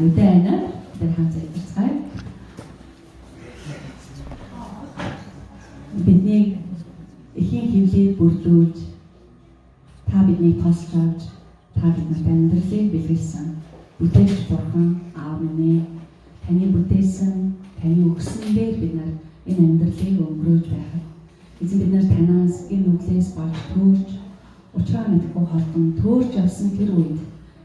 нүдэн айна тэр хамт залбирцгаая. Бидний эхийн хөвлийг бүрлүүлж та биднийг тосч авч та биднэрт амьдралыг бэлгэлсэн бүтээгч бурхан аав минь таны бүтээсэн таны өгсөнээр бид нар энэ амьдралыг өнгөрөөж байхад эзэн бид нар танаас энэ нүглээс болж төрж учраа мэдгүй холдон төрж явсан тэр үед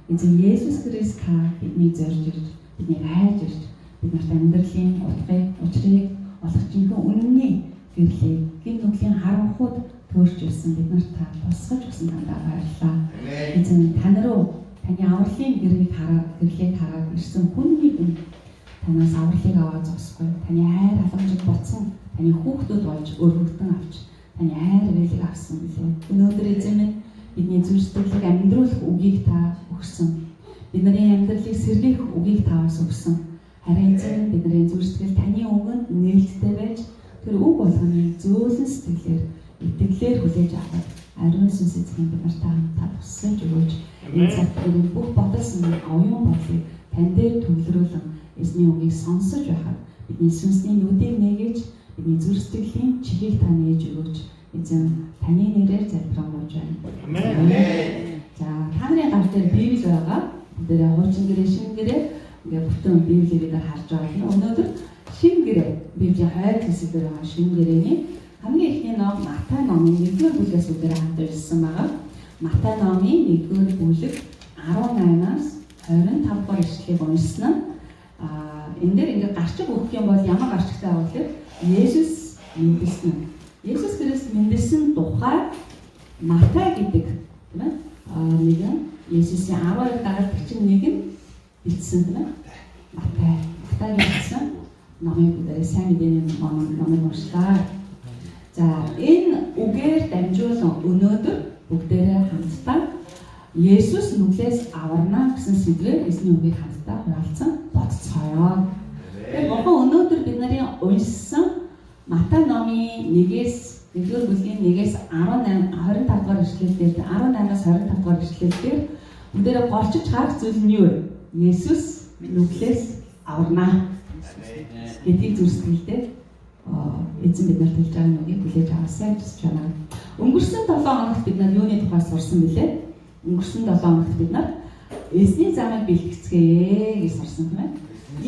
эзэн Есүс Христ та биднийг зорж ирж биднийг хайж ирж биднэрт амьдралын утгыг учрыг олгочинхэн үнний гэрлийг гин нүглийн харанхуйд төрж ирсэн биднэрт та тусгаж өгсөн тандаа баярлалаа. Эзэн тань руу таны авралын гэрлийг хараад ирсэн хүнний танаас авралыг аваад зогсохгүй таны хайр халамжид буцсан таны хүүхдүүд болж өргөгдөн авч таны хайр ирэлийг авсан билээ. Өнөөдөр эзэн минь бидний зүрх сэтгэлийг амьдруулах үгийг та өгсөн. Бидний амьдралыг сэргээх үгийг таваас өгсөн. Харин эзэн бидний зүрх сэтгэл таны өгөнд нээлттэй байж тэр үг болгоны зөөлөн сэтгэлээр итгэлээр хүлээж авах ариун сүнс эзэн бид нарт та тусгаж өгөөч. Энэ цагтын бүх бодолсон оюун бодлыг тань дээр төвлөрүүлэн эзний үгийг сонсож байхад бидний сүнсний нүдийг нээгэж бидний зүрх сэтгэлийн чихийг та нээж өгөөч. Эзэн таны нэрээр залбирanгуйж байна. Амен. За та нарын гар дээр Библи байгаа. Тэр хуучин гэрээ шинэ гэрээ ингээ бүтэн Библийг харж байгаа. Өнөөдөр шинэ гэрээ Библийн хайр хэсгээр байгаа шинэ гэрээний хамгийн эхний ном Матай номын 1-р бүлгээс бүгдээр хамт ирсэн байгаа. Матай номын 1-р бүлэг 18-аас 25 дугаар ишлэгийг уншсан. Энэ дээр ингээ гарчиг өгөх юм бол ямар гарчигтай авах вэ? Есүс мэндэлсэн. Есүс Христ мэндэлсэн тухай Матай гэдэг тийм ээ нэгэн Есүсийн 12 дагалдагчийн нэг нь бичсэн тийм ээ. Матайгийн бичсэн номыг бүгдээ сайн мэдээний номыг уншлаа. За энэ үгээр дамжуулан өнөөдөр бүгдээрээ хамтдаа Есүс нүглээс аварна гэсэн сэдвээр эзний үгийг хамтдаа хуваалцсан бодцгоё. Тэгэхээр бурхан өнөөдөр бид нарын уншсан Матай номын 1-ээс 1-р бүлгийн 1-ээс 25 дугаар ишлэлээр 18-аас 25 дугаар ишлэлээр бүгдээрээ голчиж харах зүйл нь юу вэ? Есүс нүглээс аварна гэдгийг зүрхсэтгэлдээ эзэн бид нарт хэлж байгаа нүгийг хүлээж аваасай гэж байна. Өнгөрсөн 7 хоногт бид нар юуны тухай сурсан бэлээ? Өнгөрсөн 7 хоногт бид нар эзний замыг бэлтгэцгээе гэж сурсан тийм ээ.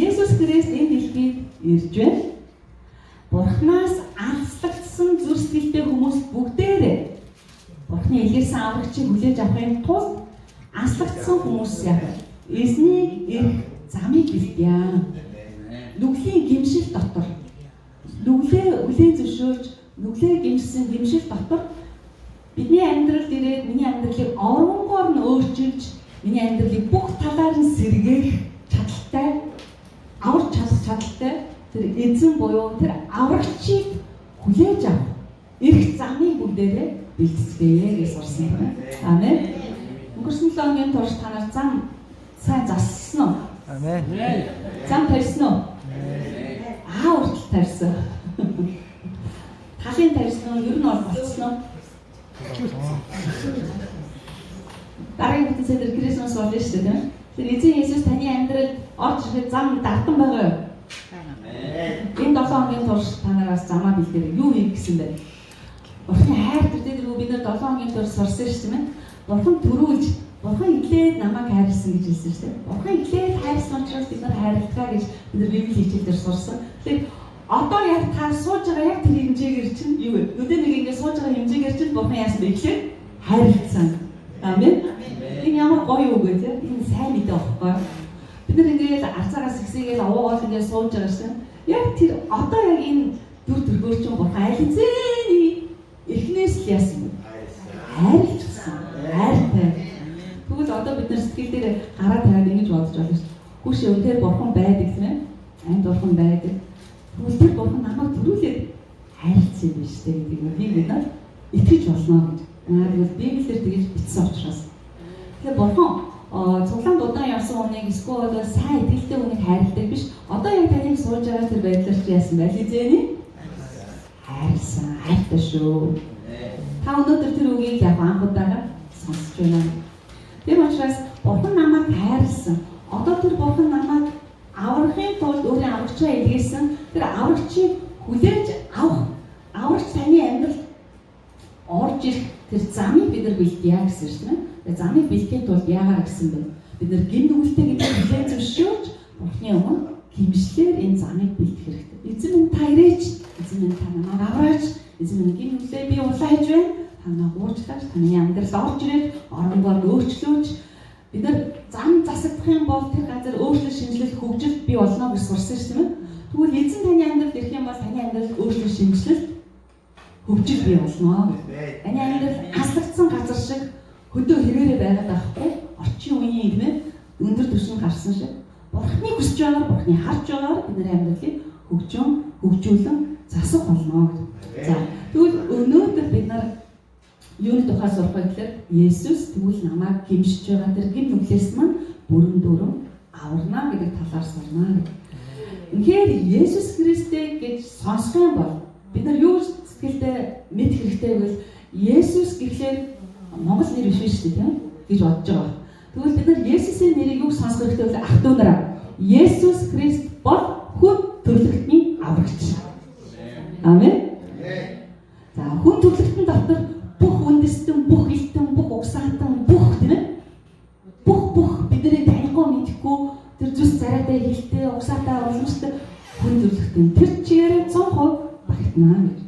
Есүс Христ энэ дэлхийд ирж байна. Бурханаас алслагдсан зүрх сэтгэлтэй хүмүүс бүгдээрээ Бурханы илгээсэн аврагчийг хүлээж авахын тулд алслагдсан хүмүүс яг эзнийг ирэх замыг бэлтгийа. Нүглийн гимшил дотор нүглээ хүлээн зөвшөөрж нүглээ гимшсэн гимшил дотор бидний амьдралд ирээд миний амьдралыг оронгоор нь өөрчилж миний амьдралыг бүх талаар нь сэргээх чадaltaй аварч чадах чадaltaй тэр эзэн буюу тэр аврагчийг хүлээж авах эрх замыг бүгдээрээ бэлтгэцгээе гэж сурсан байна. Амен. Өнгөрсөн 7 хоногийн турш та нар зам сайн зассан уу? Амен. Зам тарьсан уу? Уртл тарьсан. Талын тарьсан уу? Ер нь болцсон уу? Дараагийн бүтэн сэдвэр Крисмас болно шүү дээ, тийм ээ. Тэр эзэн Есүс таны амьдралд орж ирэхэд зам дартан байгаа юу? Энэ 7 хоногийн турш та нараас замаа бэлдээ. Юу хийх гэсэн бэ? Бурханы хайр төрдөө бид нар 7 хоногийн турш сурсан шүү дээ. Бурхан төрүүлж, Бурхан иглээд намайг хайрлсан гэж хэлсэн шүү дээ. Бурхан иглээд хайрлсан учраас бид нар хайрладаг гэж бид нар Библи хичээлдэр сурсан. Тэгэхээр одоо яг та сууж байгаа яг тэр хэмжээгээр чинь юу вэ? Өдөр нэг ингэ сууж байгаа хэмжээгээр чинь Бурхан яасан бэ гэхлээр хайрлсан. Амен. Энэ ямар гоё үг вэ те? Энэ сайн мэдээ байхгүй. Бид нар ингээд арцаагаас ихсээгээл овоогоол ингээд сууж байгаа шин. Яг тэр одоо яг энэ дүр төрхөөр чинь Бурхан айлцээний эхнээс л яасан бэ? Хайрлсан. Хайртай. Тэгвэл одоо бид нар сэтгэл дээр гараа тавиад ингэж бодож байна шүү дээ. Хүүш өндөр Бурхан байдаг тийм ээ. Анд Бурхан байдаг. Тэгвэл тэр Бурхан намайг төрүүлээд хайрлсан юм шүү дээ гэдгийг бид нар итгэж болно гэж. Тэгвэл Библиэр тэгж бичсэн учраас. Тэгэхээр Бурхан цуглаанд удаан явсан хүнийг эсвэл сайн итгэлтэй хүнийг хайрладаг биш. Одоо яг таныг сууж байгаа тэр байдлаар чи яасан байл эзэний? Хайрлсан. Хайртай шүү. Та өнөөдөр тэр үгийг яг анх удаага сонсч байна. Тэр учраас Бурхан намайг хайрлсан. Одоо тэр бурхан намайг аврахын тулд өөрийн аврагчаа илгээсэн. Тэр аврагчийг хүлээж авах, аврагч таны амьдралд орж ирэх тэр замыг бид нар бэлтгийа гэсэн шүү дээ. Тэр замыг бэлтгэхийн тулд яагаар гэсэн бэ? Бид нар гин нүгэлтэй гэдэг хүлээн зөвшөөрч бурхны өмнө гимшлэр энэ замыг бэлтгэх хэрэгтэй. Эзэн минь та ирээч, эзэн минь та намайг авраач, эзэн минь гин нүглээ би улааж байна. Та намайг уучлаач, таны амьдралд орж ирээд оронгоор өөрчлөөч. Бид нар зам засагдах юм бол тэр газар өөрчлөлт шинжилэл хөгжил бий болно гэж сурсан шүү дээ. Тэгвэл эзэн таны амьдралд ирэх юм бол таны амьдралд өөрчлөлт шинжилэл хөгжил бий болно. Таны амьдрал хаслагдсан газар шиг хөдөө хэрээрээ байгаад байхгүй, орчин үеийн ирмээ өндөр түвшинд гарсан шиг бурхны хүсэж байгаагаар, бурхны харж байгаагаар бид нарын амьдралыг хөгжүүлэн засах болно. За тэгвэл өнөөдөр бид нар юуны тухай сурах вэ гэхээр Есүс тэгвэл намайг гимшиж байгаа тэр гим нүглээс маань бүрэн дүүрэн аварна гэдэг талаар сурна. Үнэхээр Есүс Христийг гэж сонсох юм бол бид нар юу сэтгэлдээ мэд хэрэгтэй гэвэл Есүс гэхлээр Монгол нэр биш шүү дээ тийм гэж бодож байгаа. Тэгвэл бид нар Есүсийн нэрийг юу сонсох хэрэгтэй вэ? Ах トゥ нараа Есүс Христ бол хүн төрлөختний аврагч. Амен. За хүн төрлөختний дотор бүх үндэстэн, бүх элтэн, бүх угсаатан, бүх тийм ээ. Бүх бидний танихгүй мэдхгүй тэр зүс царайтай хилтэй, угсаатай уламжтай хүн төрлөختний тэр чигээр 100% багтнаа гэж.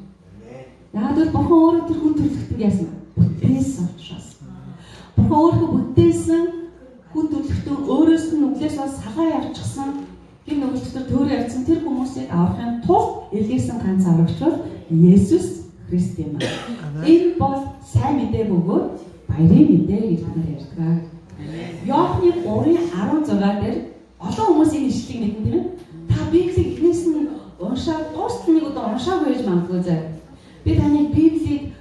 Яагаад гэвэл бурхан өөрөө тэр хүн төрлөختнийг яасан? Бүтээсэн учраас. Бурхан өөрөө бүтээсэн хүн төрлөختөө өөрөөс нь нүглээс бас салгаа явчихсан. Гин нүгэлтээр төөрөө явцсан тэр хүмүүсийг аврахын тулд илгээсэн ганц аврагч бол Есүс Христ юм аа. Энэ бол сайн мэдээ бөгөөд баярын мэдээ гэж бид нар ярьдаг. Иохны 3:16 дээр олон хүмүүсийн ишлэгийг мэдэн тийм ээ. Та Библийг эхнээс нь уншаад дуустал нэг удаа уншаагүй байж магадгүй заа. Би таны Библийг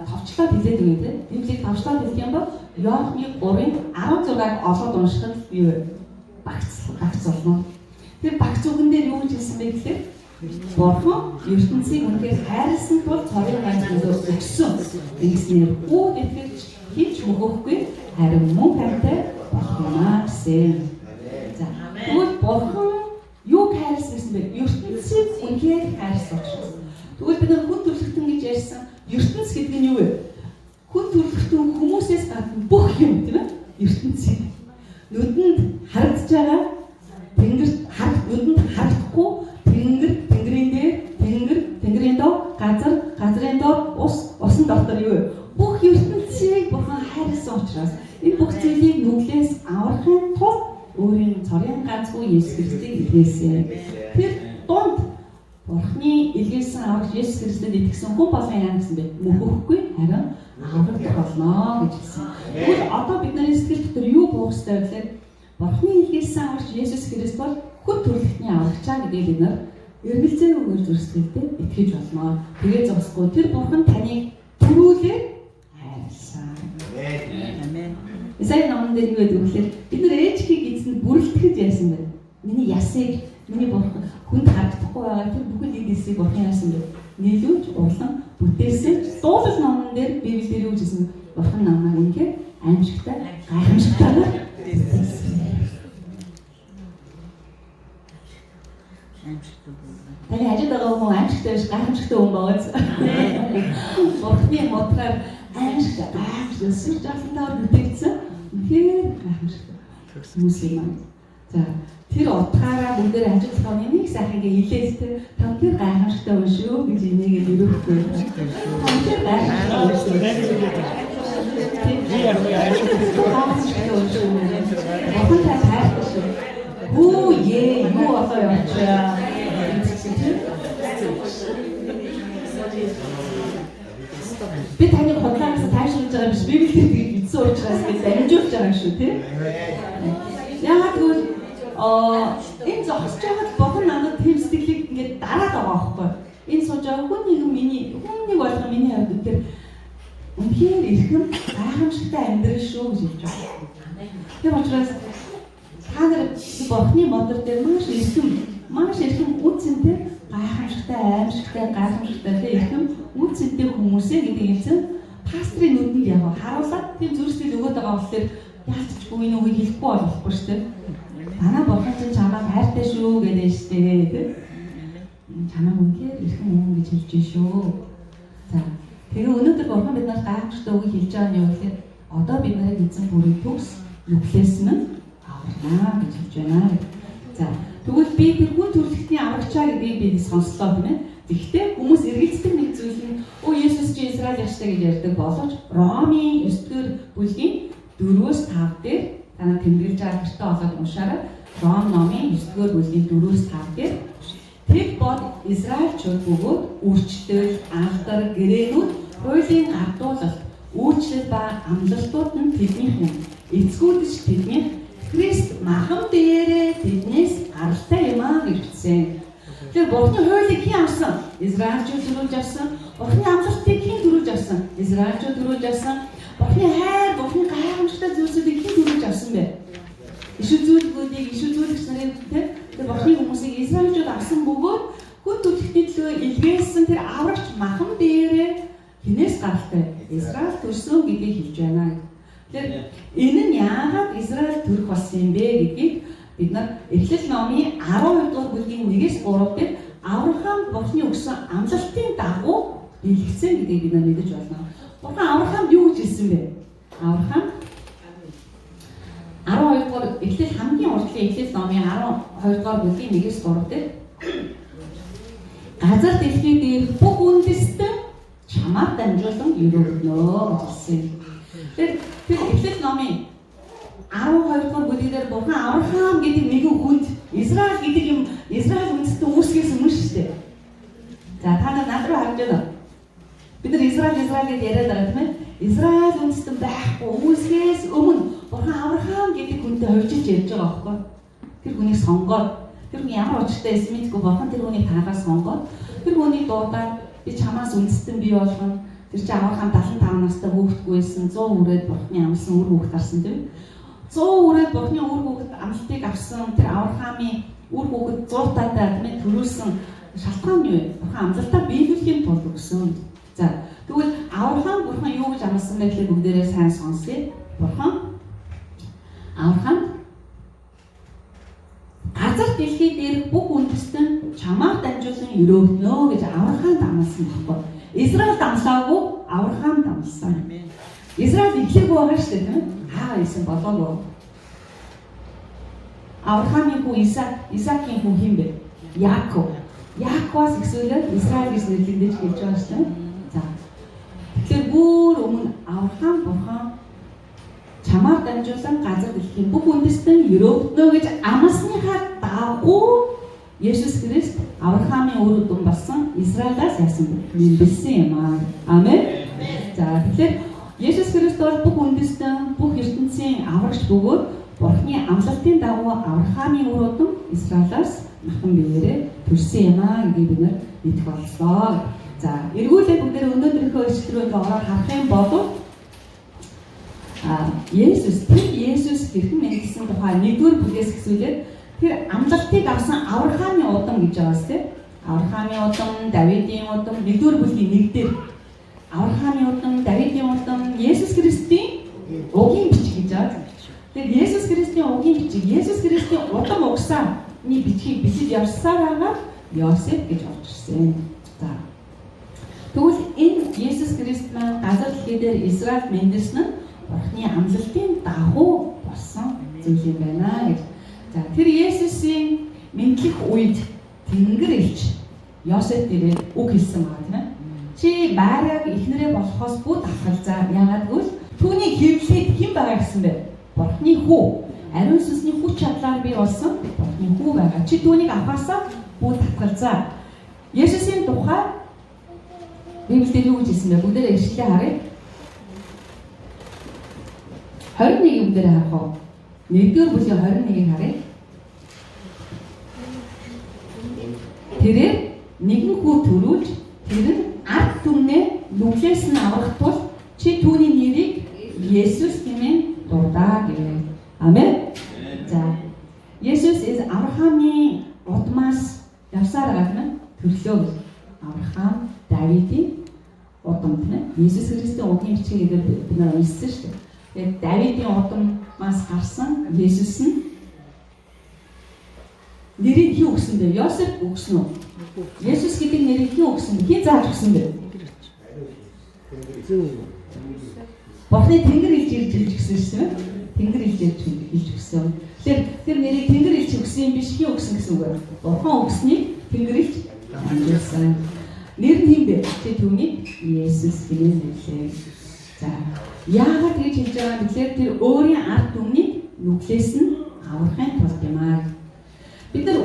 товчлоод хэлээд өгье тийм. Библийг товчлоод хэлэх юм бол Иохны 3:16-г олоод уншихад юу вэ? Багц болно. Тэр багц үгэн дээр юу гэж хэлсэн бэ гэхээр Бурхан ертөнцийг үнэхээр хайрласан тул цорын ганц зүйлөөр өгсөн. Ингэснээр хүү итгэж хинч мөхөхгүй харин мөн хамтай болохнаа гэсэн. За тэгвэл Бурхан юу хайрласан гэсэн бэ? ертөнцийг үнэхээр хайрлсан учраас. Тэгвэл бид нар хүн төрлөختөн гэж ярьсан. ертөнц гэдэг нь юу вэ? Хүн төрлөختөн хүмүүсээс гадна бүх юм тийм ээ? ертөнцийг нүдэнд харагдаж байгаа тэнгэрт нүдэнд харагдахгүй тэнгэрийн доо газрын доо усан дотор юу вэ? Бүх ертөнцийг Бурхан хайрласан учраас энэ бүх зүйлийг нүглээс аврахын тулд өөрийн цорын ганцгүй Есүс Христийг илгээсэн. Тэр дунд Бурханы илгээсэн аврагч Есүс Христэд итгэсэн хүн болгон яа гэсэн бэ? Мөхөхгүй харин аврагдах болно гэж хэлсэн. Тэгвэл одоо бид нарын сэтгэл дотор юу буух ёстой вэ гэхээр Бурханы илгээсэн аврагч Есүс Христ бол хүн төрлөختний аврагчаа гэдгийг бид нар эргэлзээ өгөөж зүрхсгэлтэй итгэж болно. Тэгээ зогсохгүй тэр Бурхан таныг түрүүлээ хайрлсан. Амен. Эсэй номон дээр юу гэдэг вэ гэхээр бид нар ээжхийг эзэнд бүрлдэхэд яасан бэ? Миний ясыг миний Бурхан хүнд харагдахгүй байгаа тэр бүхэл эдисийг Бурхан яасан бэ? Нийлүүлж урлан бүтээсэн. Дуулал номон дээр Библиэр юу гэсэн бэ? Бурхан намайг үнэхээр аимшигтай, гайхамшигтайгаар таны хажууд байгаа хүн аимшигтай биш гайхамшигтай хүн байгааз. Бурхны мотраар аимшигтай сүрж алсандаар бүтээгдсэн. Тэгэхээр гайхамшигтай хүмүүс юм. За тэр утгаараа бүгдээ хажууд байгаа нэг сайхан ингээ хэлээд тэр гайхамшигтай хүн шүү гэж энийгээ өрөөхгүй. Тэр гайхамшигтай хүн шүү. Бурхан та хайртай шүү. Юу болоо явчаа. Би таныг хотлоогоос тайшруулж байгаа биш. Библиэд тийг бичсэн учраас би дамжуулж байгаа шүү тийм. Яагаад гэвэл энэ зогсож байгаад Бурхан надад тийм сэтгэлийг ингээд дараад байгаа байхгүй. Энэ сууж байгаа хүнийг болгоо миний хувьд үнээр үнхээр эрхэм гайхамшигтай амьдрал шүү гэж хэлж байгаа. Тэр учраас та нар Бурхны модөр дээр маш эрхэм үнцэнтэй гайхамшигтай гайхамшигтай эрхэм үнцэнтэй хүмүүсээ гэдэг юм. Пастрын нүдэнд яг харуулаад тийм зүрхсэл өгöd байгаа болохоор яалтчгүй энэ үгийг хэлэхгүй болохгүй шүү дээ. шүү гэдэг штэ. Чамайг үнэхээр эрхэм хүн гэж хэлж байна шүү. За тэгээ өнөөдөр бурхан биднээс гайхамшигтай үг хэлж байгаа нь юу гэхээр одоо бид нарыг эзэн бүрийн төгс нүхлээсэн нь аварнаа гэж хэлж байна. За тэгвэл би тэр хүн төрөлхтний аврагчаа гэдгийг би сонслоо тийм ээ. Гэхдээ хүмүүс эргэлздэг нэг зүйл нь Есүс чи Израиль яштай гэж ярьдаг боловч Ромын 9-р бүлгийн 4-5 дээр танаа тэмдэглэж байгаа гэртээ олоод уншаарай. Ром номын 9-р бүлгийн 4-5 дээр тэг бод Израильчууд бөгөөд үрчлэл, алдар, гэрээнүүд, хуулийн гардуулалт, үйлчлэл ба амлалтууд нь тэднийх юм. Эцгүүдч тэднийх Христ махан дээрээ тэднээс гаралтай юм аа гэж бичсэн. Тэр бурхны хуулийг хэн авсан? Израильчууд дөрүүлж авсан. Бурхны амлалтыг хэн дөрүүлж авсан? Израильчууд дөрүүлж авсан. Бурхны хайр, бурхны гайхамшигтай зүйлсүүдийг хэн дөрүүлж авсан бэ? Иш үзүүлгүүдийг, иш үзүүлэгч нарын тэр бурхны хүмүүсийг Израильчууд авсан бөгөөд хүн төрөлхтний төлөө илгээсэн тэр аврагч махан дээрээ хинээс гаралтай Израиль төрсөн гэдгийг хэлж байна. Тэгэхээр энэ нь яагаад Израиль төрөх болсон юм бэ гэдгийг бид нар Эхлэл номын 12 дугаар бүлгийн 1-3 дээр Авраам бурхны өгсөн амлалтын дагуу биелэгсэн гэдгийг бид нар мэдэж байна. Бурхан Авраамд юу гэж хэлсэн бэ? Авраам 12 дугаар Эхлэл хамгийн урдлын Эхлэл номын 12 дугаар бүлгийн 1-3 дээр газар дэлхий дээр бүх үндэстэн чамаар дамжуулан өрөөнө гэсэн. Тэр Эхлэл номын 12 дугаар бүлгээр бурхан Авраам гэдэг нэгэн хүнд Израиль гэдэг юм Израиль үндэстэн үүсгээс өмнө шүү дээ. За та над руу харж байна. Бид нар Израиль гэж яриад байгаа тийм ээ. Израиль үндэстэн байхгүй үүсгээс өмнө бурхан Авраам гэдэг хүнтэй хувьчилж ярьж байгаа байхгүй. Тэр хүнийг сонгоод тэр хүн ямар учиртай байсан мэдгүй бурхан тэр хүнийг таалаад сонгоод тэр хүнийг дуудаад би чамаас үндэстэн бий болгоно. Тэр чинь Авраам 75 настай хүүхдгүй байсан 100 хүрээд бурхны амлсан үр хүүхэд гарсан тийм. 100 хүрээд бурхны үр хүүхэд амлалтыг авсан тэр Авраамын үр хүүхэд 100 таатай тийм төрүүлсэн шалтгаан нь юу вэ? Бурхан амлалтаа биелүүлэхийн тулд өгсөн. За тэгвэл Авраам бурхан юу гэж амласан бэ гэхэл бүгдээрээ сайн сонсъё. Бурхан Авраам газар дэлхий дээр бүх үндэстэн чамаар дамжуулан өрөөнө гэж Авраамд амласан байхгүй. Израиль дамлаагүй Авраамд амласан. Израиль ихэхгүй байгаа шүү дээ тийм ээ. Хаа исэн болоогүй. Авраамын хүү Исаакийн хүү хин бэ? Яаков. Яаковаас ихсүүлээд Израиль гэж нэрлэгдэж хэлж байгаа шүү дээ. За. Тэгэхээр бүр өмнө Авраам бурхан чамаар дамжуулан газар дэлхийн бүх үндэстэн өрөөнө гэж амласныхаа дагуу Есүс Христ Авраамын үр дүн болсон Израилаас яасан нэмэлсэн юм аа. Амен. За тэгэхээр Есүс Христ бол бүх үндэстэн, бүх ертөнцийн аврагч бөгөөд Бурхны амлалтын дагуу Авраамын үр дүн Израилаас махан биеэрээ төрсөн юм аа гэдгийг бид нар мэдэх боллоо. За эргүүлээ бүгдээ өнөөдрийнхөө ишлэлрүү ороод харах юм бол Есүс хэрхэн мэдсэн тухай 1-р бүлгээс эхлүүлээд тэр амлалтыг авсан Авраамын удам гэж байгаас тийм. Авраамын удам, Давидын удам 1-р бүлгийн 1 дээр Авраамын удам, Давидын удам, Есүс Христийн угийн бичиг гэж байгаа. Тэгэхээр Есүс Христийн угийн бичиг, Есүс Христийн удам угсааны бичгийг бичиж явсаар байгаа Йосеф гэж орж ирсэн. За. Тэгвэл энэ Есүс Христ маань газар дэлхий дээр Израиль мэндэлсэн нь Бурхны амлалтын дагуу болсон зүйл юм байна гэж. За тэр Есүсийн мэдлэх үед Тэнгэр элч Йосеф дээр үг хэлсэн байна тийм ээ. Чи Мариаг эхнэрээ болохоос бүгд авахалзаа. Яагаад гэвэл түүний хэвлэлд хэн байгаа гэсэн бэ? Бурхны хүү. Ариун сүнсний хүч чадлаар бий болсон Бурхны хүү байгаа. Чи түүнийг авахаасаа бүгд авахалзаа. Есүсийн тухай Библиэд юу гэж хэлсэн бэ? Бүгдээрээ ишлэлээ харъя. 21 бүгдээрээ харах уу? 1-р бүлгийн 21-ийг харъя. Тэрээр нэгэн хүү төрүүлж тэр нь ард түмнээ нүглээс нь аврах тул чи түүний нэрийг Есүс хэмээн дуудаа гэв. Амен. За. Есүс Авраамын удмаас явсаар гадна төрлөө. Авраам, Давидын удам тийм ээ. Есүс Христийн угийн бичгийг бид нар уншсан шүү дээ. Тэгээд Давидын удамаас гарсан Есүс нь нэрийг хэн өгсөн бэ? Йосеф өгсөн үү? Есүс гэдэг нэрийг хэн өгсөн бэ? Хэн зааж өгсөн бэ? Бурхны Тэнгэр илж ирж өгсөн шүү дээ. Тэнгэр илж өгсөн. Тэгэхээр тэр нэрийг Тэнгэр илж өгсөн юм биш, хэн өгсөн гэсэн үг вэ? Бурхан өгсөнийг Тэнгэр илж амжуулсан. Нэр нь хэн бэ? Тэ түүнийг Есүс хэмээн нэрлээ. За, яагаад гэж хэлж байгаа юм бэ? Тэр өөрийн ард түмнийг нүглээс нь аврахын тулд юм аа. Бид нар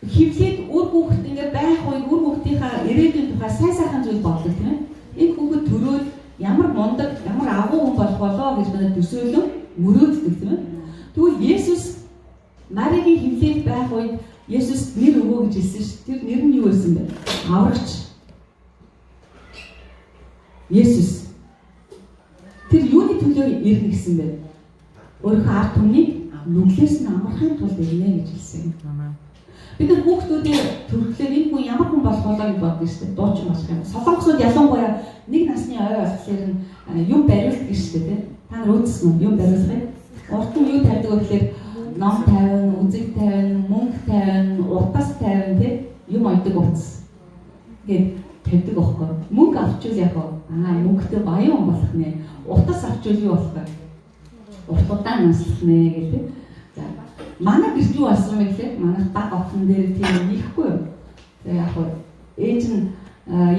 хөвлөд үр хүүхэд ингээд байх үед үр хүүхдийнхаа ирээдүйн тухай сайн сайхан зүйл боддог тийм ээ. Энэ хүүхэд төрөөд ямар мундаг, ямар агуу хүн болох болоо гэж бид төсөөлөн мөрөөддөг тийм ээ. Тэгвэл Есүс Маригийн хөвлөд байх үед Есүс нэр өгөө гэж хэлсэн шүү. Тэр нэр нь юу байсан бэ? Аврагч. Есүс. Тэр юуны төлөө ирнэ гэсэн бэ? Өөрийнхөө ард түмнийг нүглээс нь амархын тулд ирнэ гэж хэлсэн. Бид нар хүүхдүүдийн төрөлхлөөр энэ хүн ямар хүн болох болоо гэж боддог шүү дээ. Дуучин болох юм. Солонгосууд ялангуяа нэг насны ой болохоор юм бариулдаг шүү дээ. Та нар үзсэн үү? Юм бариулах юм. Урд нь юу тавьдаг вэ гэхээр ном тавина, үзэг тавина, мөнгө тавина, утас тавина тийм юм ойдог утас. Ингээд тавьдаг байхгүй. Мөнгө авчвал яг мөнгөтэй баян болох нэ. Утас авчвал юу болох вэ? Уртудаа наслах нэ гэдэг. За манай гэрч юу болсон бэ гэхээр манай баг охин дээр тийм нэхгүй юу. Тэгээ яг хөө ээж нь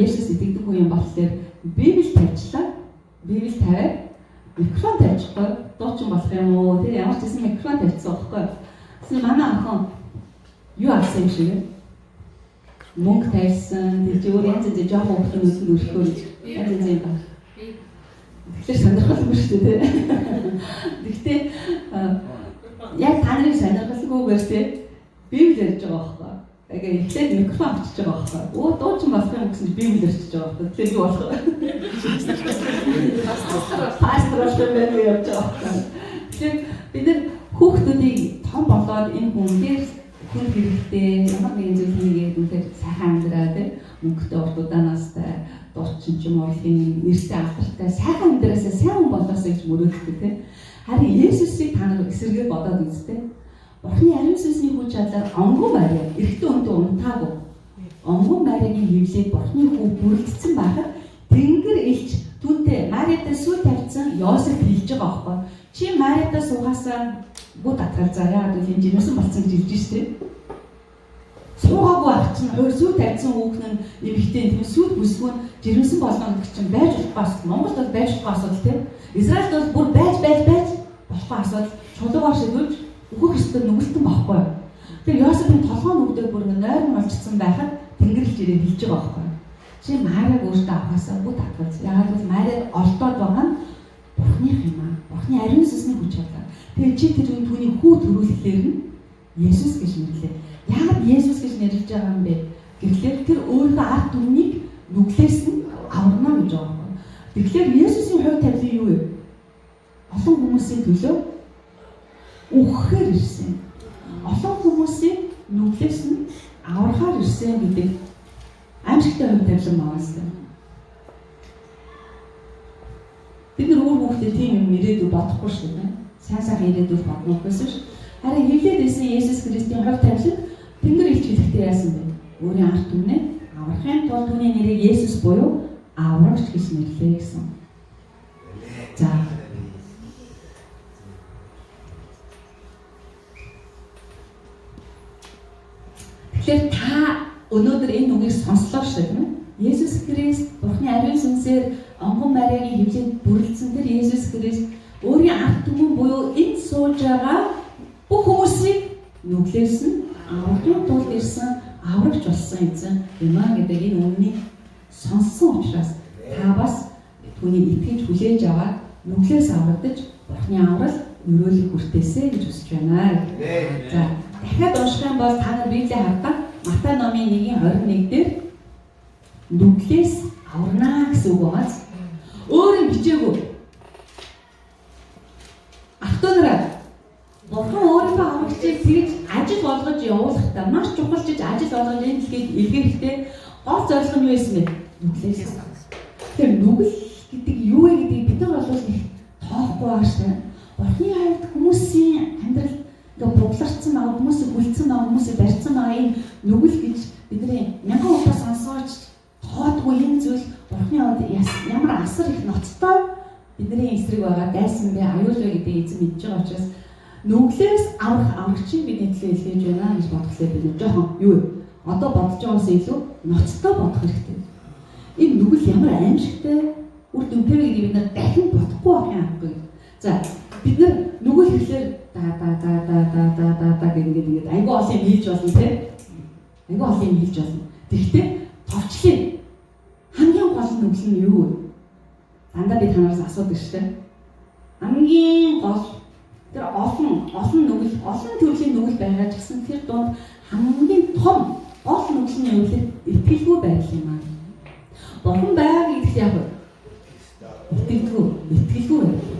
Есүс итгэдэг хүн юм болохоор Библи тавьчлаа. Библи тавиад микрофон тавьчихгүй дуучин болох юм уу? Тэр ямар ч гэсэн микрофон тавьчихсан байхгүй. Тэгсэн манай охин юу авсан юм шиг мөнгө тавьсан. Тэр зөвөр янз янз жоох хүмүүсд өрхөө гэж янз янз юм байна. Тэгэхээр сонирхолтой шүү дээ. Гэхдээ яг та нарын сонирхолгүйгээр тийм Библи ярьж байгаа байхгүй. Тэгээ эхлээд микрофон авчиж байгаа байхгүй. Өө дуучин болох юм гэсэн Библи ярьж байгаа байхгүй. Тэгэхээр юу болох вэ? Пастор болох юм байна яаж байгаа байхгүй. Тэгэхээр бид нар хүүхдүүдийг том болоод энэ хүмүүст хүн хэрэгтэй ямар нэгэн зүйл хийгээд үнээр сайхан амьдраа тийм мөнгөтэй урдуудаанастай дуучин ч юм уу нэртэй алдартай сайхан амьдраасаа сайн хүн болоосоо гэж мөрөөддөг тийм. Харин Есүсийг та нар эсэргээр бодоод үзтээ. Бурхны ариун сүнсний хүч чадлаар онгон Мари эрэгтэй хүнтэй унтаагүй. Онгон Маригийн хөвлөд Бурхны хүү бүрэлдсэн байхад Тэнгэр элч түүнтэй Мариатай сүү тавьсан Йосеф хэлж байгаа байхгүй. Чи Мариатай суугаасаа бүү татгалзаа яа гэвэл энэ жинсэн болсон гэж хэлж штэ. Суугаагүй ах чинь өөр сүү тавьсан хүүхэн нь эмэгтэй тийм сүүд бүсгүй жирэмсэн болгоно гэх чинь байж болохгүй асуудал. Монголд бол байж болохгүй асуудал тийм. Израильд бол бүр байж болохгүй асуудал. Чулуугаар шидүүлж өгөх ёстой нүгэлтэн байхгүй. Тэгэхээр Йосефийн толгой нүгдээ бүр нойрон олжсон байхад Тэнгэрлж ирээд хэлж байгаа байхгүй. Чи Мариаг өөртөө авахасаа бүү татгалз. Яагаад гэвэл Мариад олдоод байгаа нь Бурхных юм аа. Бурхны ариун сүнсний хүч чадлаа. Тэгээ чи тэр түүний хүү төрүүлэхлээр нь Есүс гэж нэрлээ. Яагаад Есүс гэж нэрлэж байгаа юм бэ? Гэвчлээр тэр өөрийнхөө ард түмнийг нүглээс нь аварна гэж байгаа юм. Тэгэхээр Есүсийн хувь тавилан юу вэ? Олон хүмүүсийн төлөө үхэхээр ирсэн. Олон хүмүүсийн нүглээс нь аврахаар ирсэн гэдэг амжилттай хувь тавилан маавсан. Бид нар өөр хүүхдээ тийм юм ирээдүй бодохгүй шүү дээ. Сайн сайхан ирээдүй бодмох гэсэн шүү. Харин хилээд исэн Есүс Христийн хувь тавилан Тэнгэр элч хэлэхдээ яасан бэ? Өөрийн ард түмнээ аврахын тулд түүний нэрийг Есүс буюу аврагч гэж нэрлэе гэсэн. За. Тэгэхээр та өнөөдөр энэ үгийг сонслоо шүү дээ. Есүс Христ Бурхны ариун сүнсээр онгон Мариагийн хөвлөнд бүрэлдсэн тэр Есүс Христ өөрийн ард түмэн буюу энд сууж байгаа бүх хүмүүсийг нүглээс нь аврахын тулд ирсэн аврагч болсон эзэн юм а гэдэг энэ үннийг сонссон учраас та бас түүнийг итгэж хүлээж аваад нүглээс аврагдаж Бурхны аврал өрөөлөх хүртээсэй гэж хүсэж байна. За дахиад унших юм бол та нар Библийг хардаа Матай номын 1:21 дээр нүглээс аварнаа гэсэн үг байгаа. Өөр юм бичээгүй. Автонороо Бурхан өөрийнхөө аврагчийг тэгж ажил болгож явуулахдаа маш чухалчиж ажил болгож энэ дэлхийд илгээхдээ гол зорилго нь юу байсан бэ? Нүглээс. Тэгэхээр нүгэл гэдэг юу вэ гэдгийг бид нар бол их тоохгүй байгаа шээ. Бурхны хайрт хүмүүсийн амьдрал ингээ бугларцсан байгаа хүмүүсийг үлдсэн байгаа хүмүүсийг барьсан байгаа энэ нүгэл гэж бидний мянган удаа сонсооч тоодгүй энэ зүйл Бурхны хувьд ямар асар их ноцтой бидний эсрэг байгаа дайсан бэ аюул вэ гэдэг эзэн мэдж байгаа учраас нүглээс аврагчийг бид нэтлээ илгээж байна гэж бодглоо бид жоохон юу одоо бодож байгаас илүү ноцтой бодох хэрэгтэй. Энэ нүгэл ямар аимшигтай үр дүнтэй вэ гэдгийг бид нар дахин бодохгүй байх юм аахгүй. За бид нар нүгэл хэлээр да гэдэг айгүй олон хэлж болно тийм. Айгүй олон хэлж болно. Тэгэхдээ товчлын хамгийн гол нүгэл нь юу вэ? Дандаа би танаас асуудаг шүү дээ. Хамгийн гол тэр олон нүгэл, олон төрлийн нүгэл байгаа ч гэсэн тэр донд хамгийн том гол нүгэл нь юу вэ? Итгэлгүй байдал юм аа. Бурхан байгаа гэдэгт яг итгэлгүй байдаг.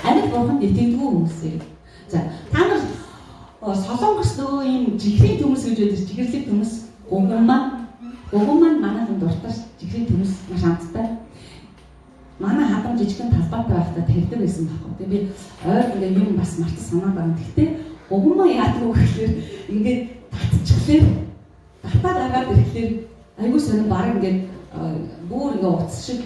Амьд бурханд итгэдэггүй хүмүүсээ. За та нар солонгос нөгөө ийм жихрийн төмөс гэж байдаг жихэрлэг төмөс гуган маань манайхан дуртай жихрийн төмөс маш амттай. Манай хадам жижигхэн талбайтай байхдаа тавьдаг байсан байхгүй. Тэгээ би ойр ингээ юм бас мартаж санаа байна. Гэхдээ гуган маань яадаг вэ гэхээр ингээд татчихлаа. Татаад агаад ирэхлээр айгүй сонир баг ингээд бүр ингээ утас шиг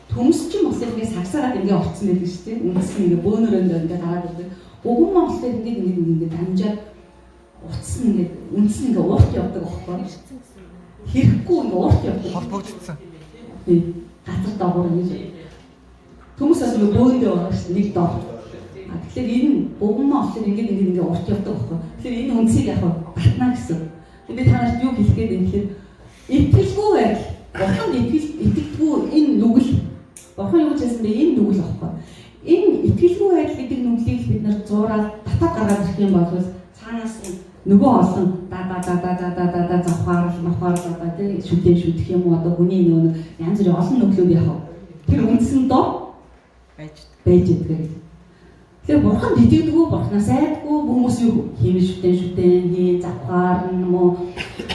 төмс ч юм уу ингээд сагсаагаад ингээ орцсон байдаг шүү дээ. Үнэс нь ингээ бөөнөрөнд ингээ гараад ирдэг. Гуган маань болохоор ингээд дамжаад утас нь ингээ үнэс нь ингээ уурт явдаг байхгүй. Хэрэггүй ингээ уурт явдаг. Холбогдсон. Газар доогоор ингэж хүмүүсээс нөгөө бөөндөө байгаа шүү нэг доор. Тэгэхээр энэ гуган маань болохоор ингээ урт явдаг байхгүй. Тэгэхээр энэ үнсийг яг батна гэсэн. Би танарт юу хэлэх гээд юм гэхээр итгэлгүй байдал. Бурхан итгэдэггүй энэ нүгэл. Бурхан юу гэсэн бэ? Энэ нүгэл байхгүй. Энэ итгэлгүй байдал гэдэг нүглийг бид нар зураад татаад гаргаад ирэх юм бол цаанаас нөгөө олон да завхаар тий шүдэх юм уу одоо хүний нөгөө янз бүрийн олон нүглүүд яах вэ? Тэр үндсэн доо байж идэх. Тэгэхээр бурхан итгэдэггүй бурхнаас айдгүй хүмүүс юу химэн шүтэн завхаар мó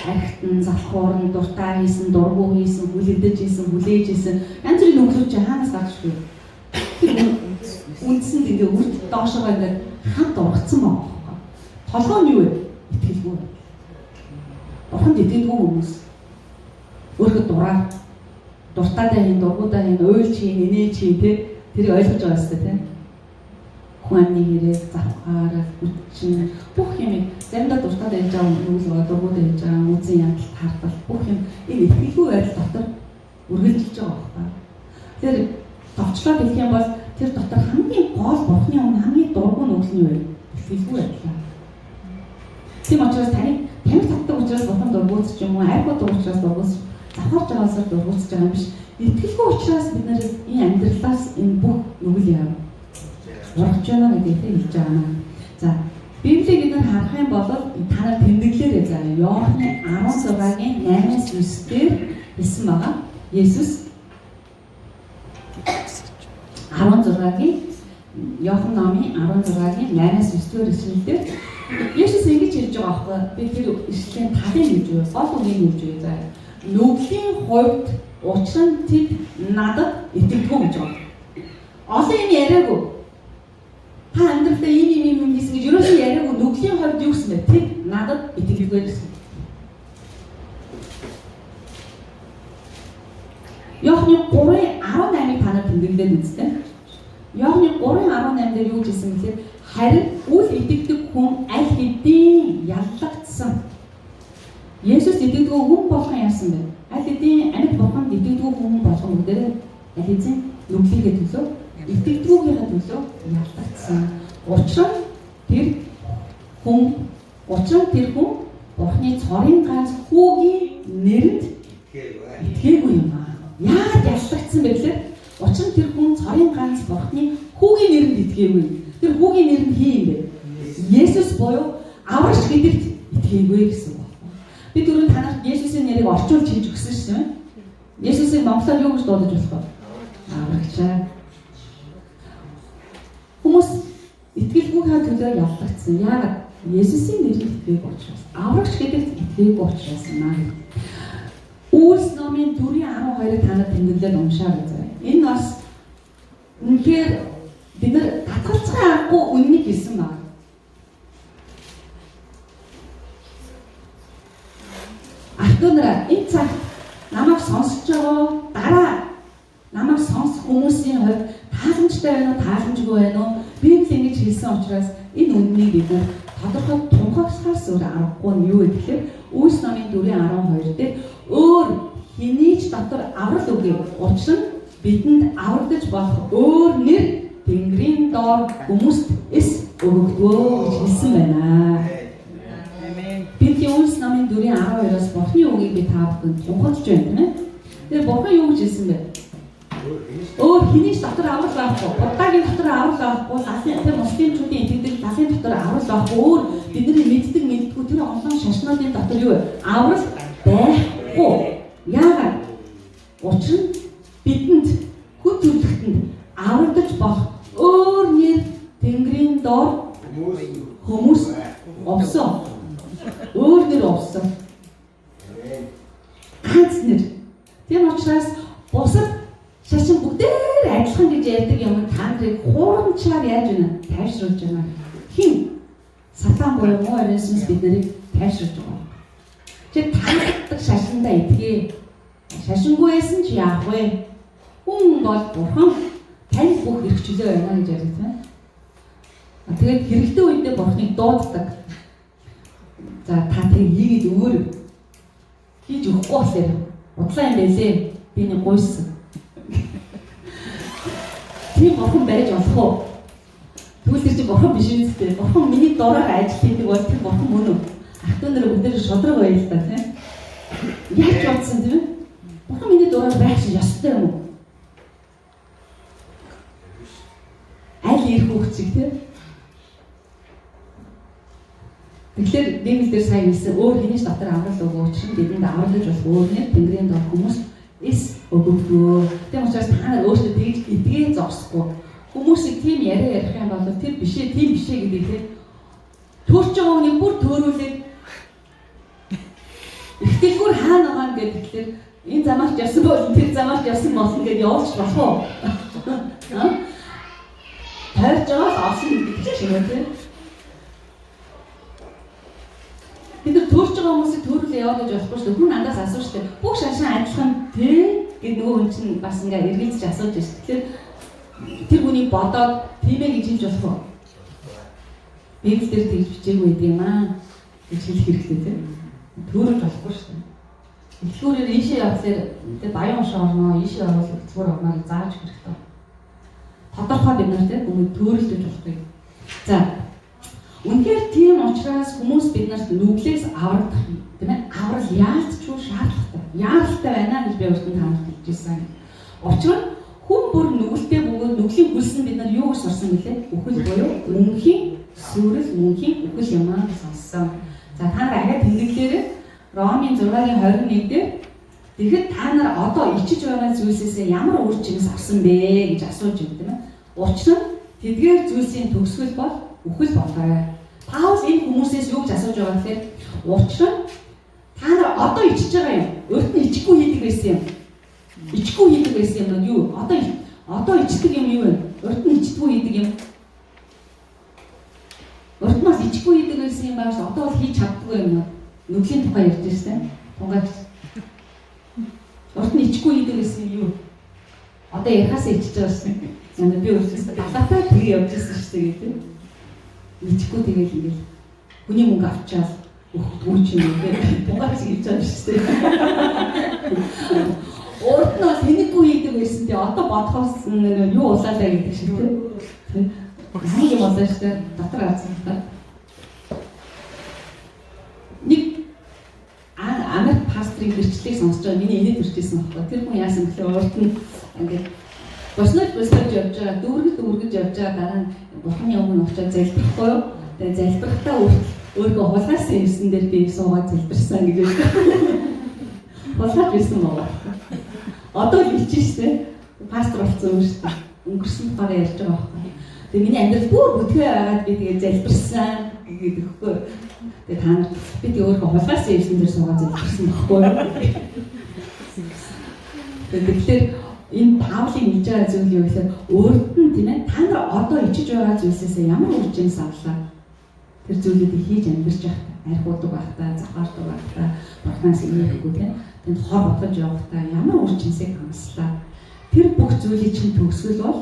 архитан завхуурн дуртай хийсэн дургу хийсэн хүлээдэж хийсэн хүлээж хийсэн янз бүрийн нүглүүд чи хаанаас гарчгүй. Тэр үндсэнд ингээ үрд доошоо ингээ хамт ургацсан байна. Толгой нь юу вэ? Итгэлгүй. Бурханд итгэдэггүй хүмүүс өөрөөр дуртайдаа хийн, дургуудаа хийн, уйлж хийн, инээж хийн тэрийг ойлгож байгаа юм тийм. Хуаны хэрэг, завхаар, хүчин бүх юм заримдаа дуртайд байж байгаа хүмүүс байгаа, дургууд байж байгаа, үзэн ядалт хардал бүх юм энэ итгэлгүй байдал дотор үргэлжилж байгаа байна. Тэр товчлоод хэлэх юм бол тэр дотор хамгийн гол бурхны өмнө хамгийн дургуй нүгэл нь юу вэ? Итгэлгүй байдал. Тийм учраас тамиг татдаг учраас бурхан дургуйц ч юм уу, айхууд учраас дургуйц, завхаарч байгаасаа дургуйцж байгаа юм биш. Итгэлгүй учраас бид нар энэ амьдралаас энэ бүх нүгэл яав. Урагч байна гэдгийг хэлж байгаа юм. За, Библийг бид нар харах юм бол та нар тэмдэглээрэй заа. Иохны 16-гийн 8-9 дээр хэлсэн байгаа. Есүс 16-гийн Иохан номын 16-гийн 8-9 дээр ишлэлдэр Есүс ингэж хэлж байгаа байхгүй. Би тэр ишлэлийн талыг хэлж байгаа. Гол үгийг хэлж байгаа заа. Нүглийн хувьд учир нь тэд надад итгэдэггүй гэж байна. Олон юм яриаггүй. Та амьдралдаа ийм хийсэн гэж ерөөсөө яриаггүй. Нүглийн хувьд юу гэсэн бэ? Тэд надад итгэдэггүй гэсэн. Иохны 3:18-ыг та нар тэмдэглээд үзтээ. Иохны 3:18 дээр юу гэсэн гэхээр харин үл итгэдэг хүн аль хэдийн яллагдсан. Есүс итгэдэг хүн болгон яасан бэ? Аль хэдийн амьд бурханд итгэдэг хүн болгон бүгдээ аль хэдийн нүглийнхээ төлөө итгэдэггүйгээ төлөө яллагдсан. Учир нь тэр хүн Бурхны цорын ганц хүүгийн нэрэнд итгээгүй юм аа. Яагаад яллагдсан бэ гэхээр учир нь тэр хүн цорын ганц Бурхны хүүгийн нэрэнд итгээгүй. Тэр хүүгийн нэр нь хин юм бэ? Есүс буюу аврагч гэдэгт итгээгүй гэсэн байна. Би түрүү танарт Есүсийн нэрийг орчуулж хийж өгсөн шүү дээ. Есүсийг монголоор юу гэж дуудаж болох вэ? Аврагчаа. Хүмүүс итгэлгүйхээ төлөө яллагдсан. Яагаад? Есүсийн нэрээр итгээгүй учраас. Аврагч гэдэгт итгээгүй учраас наа. Үйлс номын 4:12-ыг танад тэмдэглээд уншаа гэж. Энэ бас үнэхээр бид нар татгалцахын аргагүй үннийг хэлсэн байна. энэ цаг намайг сонсож байгаа дараа намайг сонсох хүмүүсийн хувьд тааламжтай байна уу, тааламжгүй байна уу? Библи ингэж хэлсэн учраас энэ үннийг бид нар тодорхой тунхаглахаас өөр аргагүй нь юу гэхээр Үйлс номын 4:12 дээр өөр хэний ч дотор аврал үгүй. Учир нь бидэнд аврагдаж болох өөр нэр Тэнгэрийн доор хүмүүст эс өгөгдөө гэж хэлсэн байна. Библийн Үйлс номын 4:12-оос Бурхны үгийг би та бүхэнд тунхаглаж байна, тийм ээ. Тэгэхээр Бурхан юу гэж хэлсэн бэ? Өөр хэний ч дотор аврал байхгүй, Буддагийн дотор аврал байхгүй, лалын муслимчуудын итгэдэг лалын дотор аврал байхгүй, өөр бидний мэддэггүй тэр олон шашнуудын дотор юу вэ? Аврал байхгүй. Яагаад? Учир нь бидэнд хүнд зүрхэнд аврагдаж болох өөр нэр Тэнгэрийн доор хүмүүс овсон. Өөр нэр овсон. Ганц нэр. Тийм учраас бусад шашин бүгдээр адилхан гэж ярьдаг юм та нарыг хуурамчаар яаж байна? Тайвшруулж байна. Хин? Сатан буюу муу ариусмас бид нарыг тайвшруулж байгаа. Чи таалагддаг шашиндаа итгээ. Шашингүй байсан ч яах вэ? Хүн бол Бурхан тань бүх эрх чөлөө байна гэж ярьдаг тийм. Тэгээд хэрэгтэй үедээ Бурханыг дууддаг. За та тэг ийгээд өөр хийж өгөхгүй болохоор удлаа юм байлээ. Би нэг гуйсан. Тийм Бурхан байж болох уу? Тэгвэл тэр чинь Бурхан биш үү гэдэг. Бурхан миний дураар ажил хийдэг бол тэр Бурхан мөн үү? Ах トゥ нар бүгд шодрог байл та тийм. Яаж бодсон тийм. Бурхан миний дураар байх шиг ёстой юм уу? Аль ирэх хөвчиг тийм. Тэгэхээр Библиэлд сайн хэлсэн өөр хэний ч дотор аврал өгөө учраас бидэнд авралж болох өөр нэр Тэнгэрийн доор хүмүүс эс өгөгдөө. Тийм учраас та нар өөрсдөө тэгж эдгээ зогсохгүй. Хүмүүсийг тийм яриа ярих юм бол тэр бишээ, тийм бишээ гэдэг тийм төрж байгаа хүнийг бүр төөрүүлээд ихтэлгүүр хаана байгаа гэдэг тэгэхээр энэ замаарч явсан бол тэр замаарч явсан болсон гэж явуулж болох уу? Тойрж байгаа л олсон гэдэг чинь тийм. Бид нар төрж байгаа хүмүүсийг төөрүүлээ явуулж болохгүй шүү дээ. Хүн надаас асууж штэ. Бүх шашин адилхан тий гэд нөгөө хүн чинь бас ингээ эргэлзэж асууж штэ. Тэгэхээр тэр хүний бодоод тийм ээ гэж хэлж болох уу? Библиэлд тэгж бичээгүй гэдэг юм аа гэж хэлэх хэрэгтэй тий. Төөрөж болохгүй шүү дээ. Эхлүүрээр ийшээ явахлаар тий баян ушаа орно, ийшээ орвол зүгээр орноо зааж хэрэгтэй. Тодорхой бид нар тий хүмүүст төөрөлдөж болохгүй. За үнэхээр тийм учраас хүмүүс биднэрт нүглээс аврагдах тийм ээ аврал яалтчгүй шаардлагатай. Яалттай байна гэж би өөртөө таамаг хэлжсэн. Учир нь хүн бүр нүгэлтэй бөгөөд нүглийн хөлс нь бид нар юу гэж сурсан гэлээ? Үхэл буюу мөнхийн сүрэл мөнхийн үхэл юм аа гэж сонссон. За та нар ахаад тэмдэглээрээ Ромын 6:21 дээр тэгэхэд та нар одоо ичиж байгаа зүйлсээс ямар үр жимс авсан бэ гэж асууж байна тийм ээ. Учир нь тэдгээр зүйлсийн төгсгөл бол үхэл болоо. Паул энэ хүмүүсээс юу гэж асууж байгаа гэхээр учир нь та нар одоо ичиж байгаа юм. Өөрт нь ичихгүй хийдэг байсан юм. Ичихгүй хийдэг байсан юм нь юу? Одоо ичдэг юм юу вэ? Өөрт нь ичдэггүй хийдэг юм. Өөрт нь ичихгүй хийдэг байсан юм байгаас одоо бол хийж чаддаггүй юм. Нүглийн тухай ярьж байсан. Тунгаач. Өөрт нь ичихгүй хийдэг байсан юм юу? Одоо ярихаас ичиж байгаа шин. Яна би өөрөөсөө далаатаа тэгээ явж ирсэн шүү дээ гэдэг. Ичихгүй тэгээд ингээл хүний мөнгө авчаал өгөхгүй ч юм уу тунгаач хийж байгаа шүү дээ. Өөрт нь бас хэнэггүй хийдэг байсан тий одоо бодхоос юу улаалаа гэдэг шиг тий. Нэг юм болоо шүү дээ дотор авсан та. Нэг Америк пастрын гэрчлэлийг сонсож байгаа миний инээд төрчихсэн байхгүй. Тэр хүн яасан гэхээр өөрт нь ингээд боснож явж байгаа дүүргэж явж байгаа дараа нь Бурханы өмнө очиад залбирахгүй юу? Тэгээ залбирахтаа өөрийгөө хулгайсан ирсэн дээр би суугаад залбирсан гэж байна. Хулгайж ирсэн байгаа. Одоо л ичиж штэ. Пастор болсон юм штэ. Өнгөрсөн тухаараа ярьж байгаа байхгүй. Тэгээ миний амьдрал бүр бүтгэе байгаад би тэгээ залбирсан гэдэг өгөхгүй. Тэгээ та нар би тэгээ өөрийгөө хулгайсан ирсэн дээр суугаад залбирсан байхгүй юу? Тэгэхээр энэ Паулын хэлж байгаа зүйл юу гэхээр өөрт нь тийм ээ та нар одоо ичиж байгаа зүйлсээс ямар үр жимс авлаа. Тэр зүйлүүдийг хийж амьдарч явах, архиудаг байхдаа, завхаардаг байхдаа Бурханаас инээхгүй тийм. тэнд хор ботгож явахдаа ямар үр жимсийг хангаслаа. Тэр бүх зүйлийг чинь төгсгөл бол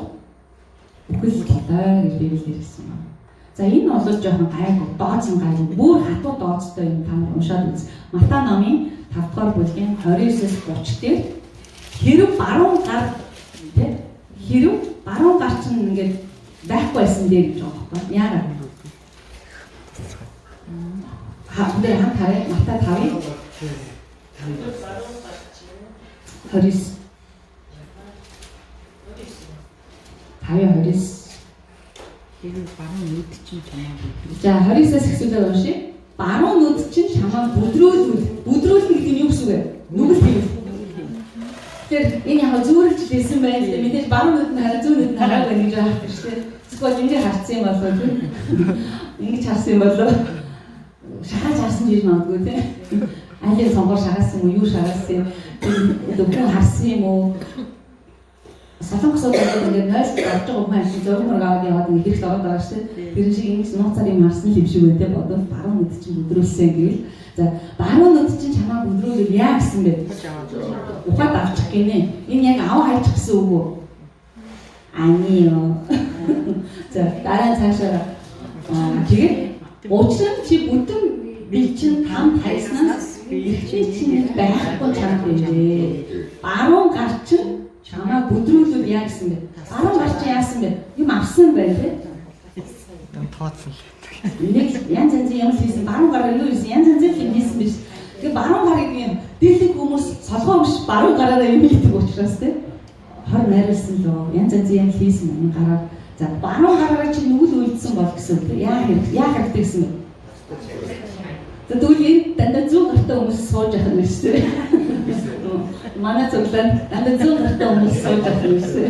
бүхэл болоо гэж Библи хэлсэн байна. За энэ бол жоохон гайгүй, дооцсон гайгүй, бүр хатуу дооцтой юм та нар уншаад үз. Матай номын 5 дугаар бүлгийн 29-с 30 дээр хэрв баруун гар чинь ингээд байхгүй байсан дээ гэж байгаа байхгүй. Яагаад? Дээр хамт харъя. Матай 5-ын 29. 5-29. Баруун нүд чинь чамаа бүдрүүл. За 29-аас эхлүүлээд уншия. Баруун нүд чинь чамаа бүдрүүлнэ гэдэг нь юу гэсэн үг вэ? Нүгэл хийв. Тэр энэ яг зүүрэлж лээсэн байх л мэдээж баруун нүд нь хараа зүүн нүд нь хараагүй гэж байгаа хэрэг шүү дээ. Зөвхөн ингэ харцсан юм болоо тийм. Ингэж харсан юм болоо. Шахаж харсан гэж магадгүй тийм. Айлын сонгоор шахасан юм уу? Юу шахасан юм? Зөвхөн харсан юм уу? Солонгосод ингээд нойлд орж байгаа хүмүүс ашиг зураг аваад яваад ингээд хэрэгт ороод байгаа шүү дээ. Тэр шиг ингэж нууцаар юм харсан юм шиг байдаг бодвол баруун нүд чинь бүдрүүлсэн гэвэл за баруун нүд чинь чамаа бүдрүүлэл яа гэсэн бэ? Ухаад авчих гинэ. Энэ яг ав хайчих гэсэн үг үү? Аниё. За дараа цаашаа тэгээд учир нь чи бүтэн бие чинь там хайснаас ихний чинь байхгүй чанар байлээ. Баруун гар чинь чамаа бүдрүүлвэл яа гэсэн бэ? Баруун гар чинь яасан бэ? Юм авсан байх тийм. Тооцсон. Нэг янз янзын юм хийсэн, баруун гараа юу хийсэн, янз янзын юм хийсэн биш. Тэгээ баруун гарыг юм дийлэх хүмүүс солгоо биш баруун гараараа юм хийдэг учраас тийм. Хор найруулсан лөө янз янзын юм хийсэн энэ гараа. За баруун гараараа чи нүгэл үйлдсэн бол гэсэн үг. Яа хэрэгтэй гэсэн бэ? За тэгвэл дандаа зүүн гартаа хүмүүс сууж явах юм шүү дээ. Манай зөвлөн дандаа зүүн гартаа хүмүүс сууж явах юм шүү.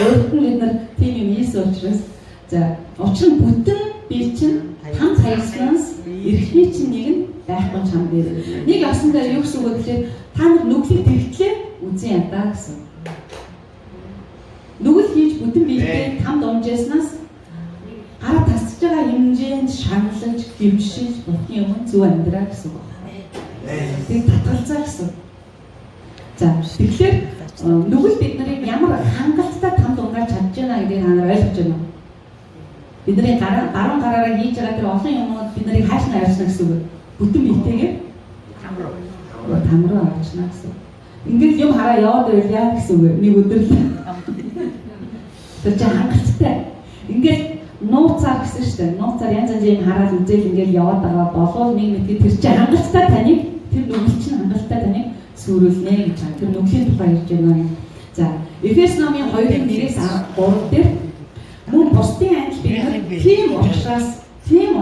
Өөрөөр нь бид нар тийм юм хийсэн учраас за учир нь бүтэн бие чинь там цагснаас эрхний чинь нэг нь байхгүй чам дээр. Нэг осондоо юу гэсэн үг вэ гэхээр та нар нүглийг тэрхлээ үзэн ядаа гэсэн. Нүгэл хийж бүтэн биетэй там дунжааснаас гараа тасч байгаа хэмжээнд шаналж, хөвшиж, бүхний өмнө зөв амьдраа гэсэн үг байна. Тэг татгалзаа гэсэн. За тэгэхээр нүгэл бид нарыг ямар хангалттай там дунгааж чадж байна гэдгийг та нар ойлгож байна уу? Бидний баруун гараараа хийж байгаа тэр олон юмнууд бид нарыг хааш нь авчна гэсэн үг. Бүтэн биетэйгээр там руу авчна гэсэн. Ингээд юм хараа яваад байвал яа гэсэн үг. Нэг өдөр л. Тэр чинь хангалттай. Ингээд нууцаар гэсэн шүү дээ. Нууцаар янз янзын юм хараад үзэл ингээд яваад байгаа болов нэг мэдээ тэр чинь хангалттай таныг тэр нүгэл чинь хангалттай таныг сүрүүлнэ гэж байна. Тэр нүглийн тухай ярьж байна. За Эфес номын 2:1-ээс 3 дээр мөн бусдын адил бид тийм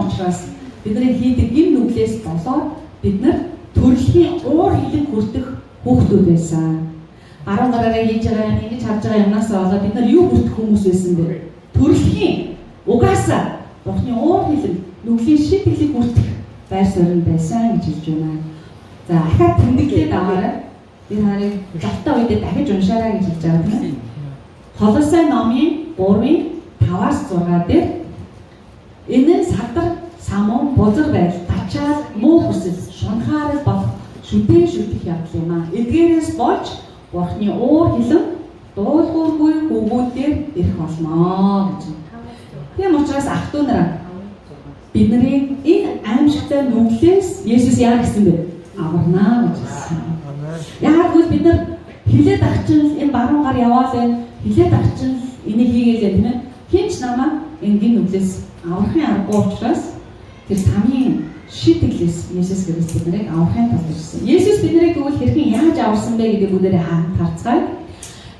учраас бидний хийдэг энэ нүглээс болоод бид нар төрөлхийн уур хилэн хүртэх хүүхдүүд байсан. Баруун гараараа хийж байгаа юм ингэж харж байгаа юмнаас болоод бид нар юу хүртэх хүмүүс байсан бэ? Төрөлхийн угаасаа Бурхны уур хилэн нүглийн шийтгэлийг хүртэх байр суурь байсан гэж хэлж байна. За ахаад тэмдэглээд аваарай. Би нарыг завтаа үедээ дахиж уншаарай гэж хэлж байгаа тийм. Колосай номын 3:5-аас 6 дээр энэ нь садар, самун, бузар байдал, тачаал, муу хүсэл, шунхаарал болох шүдэх явдал юм аа. Эдгээрээс болж Бурхны уур хилэн дуулуургүй хүүгүүдээр ирэх болно гэж. Тийм учраас ах トゥ нараа бидний энэ аимшигтай нүглээс Есүс яа гэсэн бэ? Аварнаа гэж хэлсэн. Яг л бид нар хилээд авчин энэ баруун гар яваал энэ хилээд авчин энийг хийгээл тийм ээ. Хинч намаа энгийн нүглээс аврахын аргагүй учраас тэр тамийн шийтгэлээс Есүс Христ биднийг аврахын тулд ирсэн. Есүс биднийг тэгвэл хэрхэн яаж аварсан бэ гэдэг бүгдээрээ харцгаая.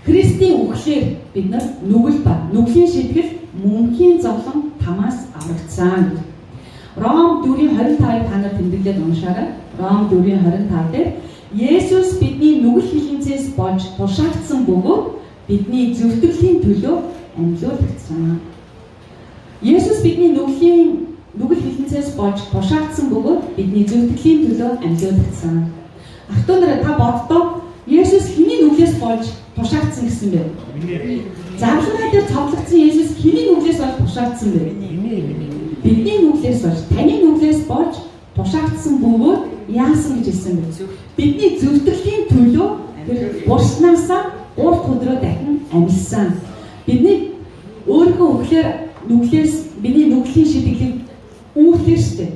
Христийн үхлээр бид нар нүгэл ба нүглийн шийтгэл мөнхийн зовлон тамаас аврагдсан. Ром 4:25-ыг та нар тэмдэглээд уншаарай. Ром 4:25 дээр Есүс бидний нүгэл хилэнцээс болж тушаагдсан бөгөөд бидний зөвтгөлийн төлөө амьлуулагдсан. Есүс бидний нүгэл хилэнцээс болж тушаагдсан бөгөөд бидний зөвтгөлийн төлөө амьлуулагдсан. Ах トゥ нараа та боддоо Есүс хэний нүглээс болж тушаагдсан гэсэн бэ? Заглагаа дээр цовдлогдсон Есүс хэний нүглээс болж тушаагдсан бэ? Бидний нүглээс болж, таны нүглээс болж тушаагдсан бөгөөд яасан гэж хэлсэн бэ? Бидний зөвтгөлийн төлөө тэр бурснаасаа 3 өдрөө дахин амьсан. Бидний өөрийнхөө өглөөр нүглээс бидний нүглийн шидэглийг үүрхлээ штэ.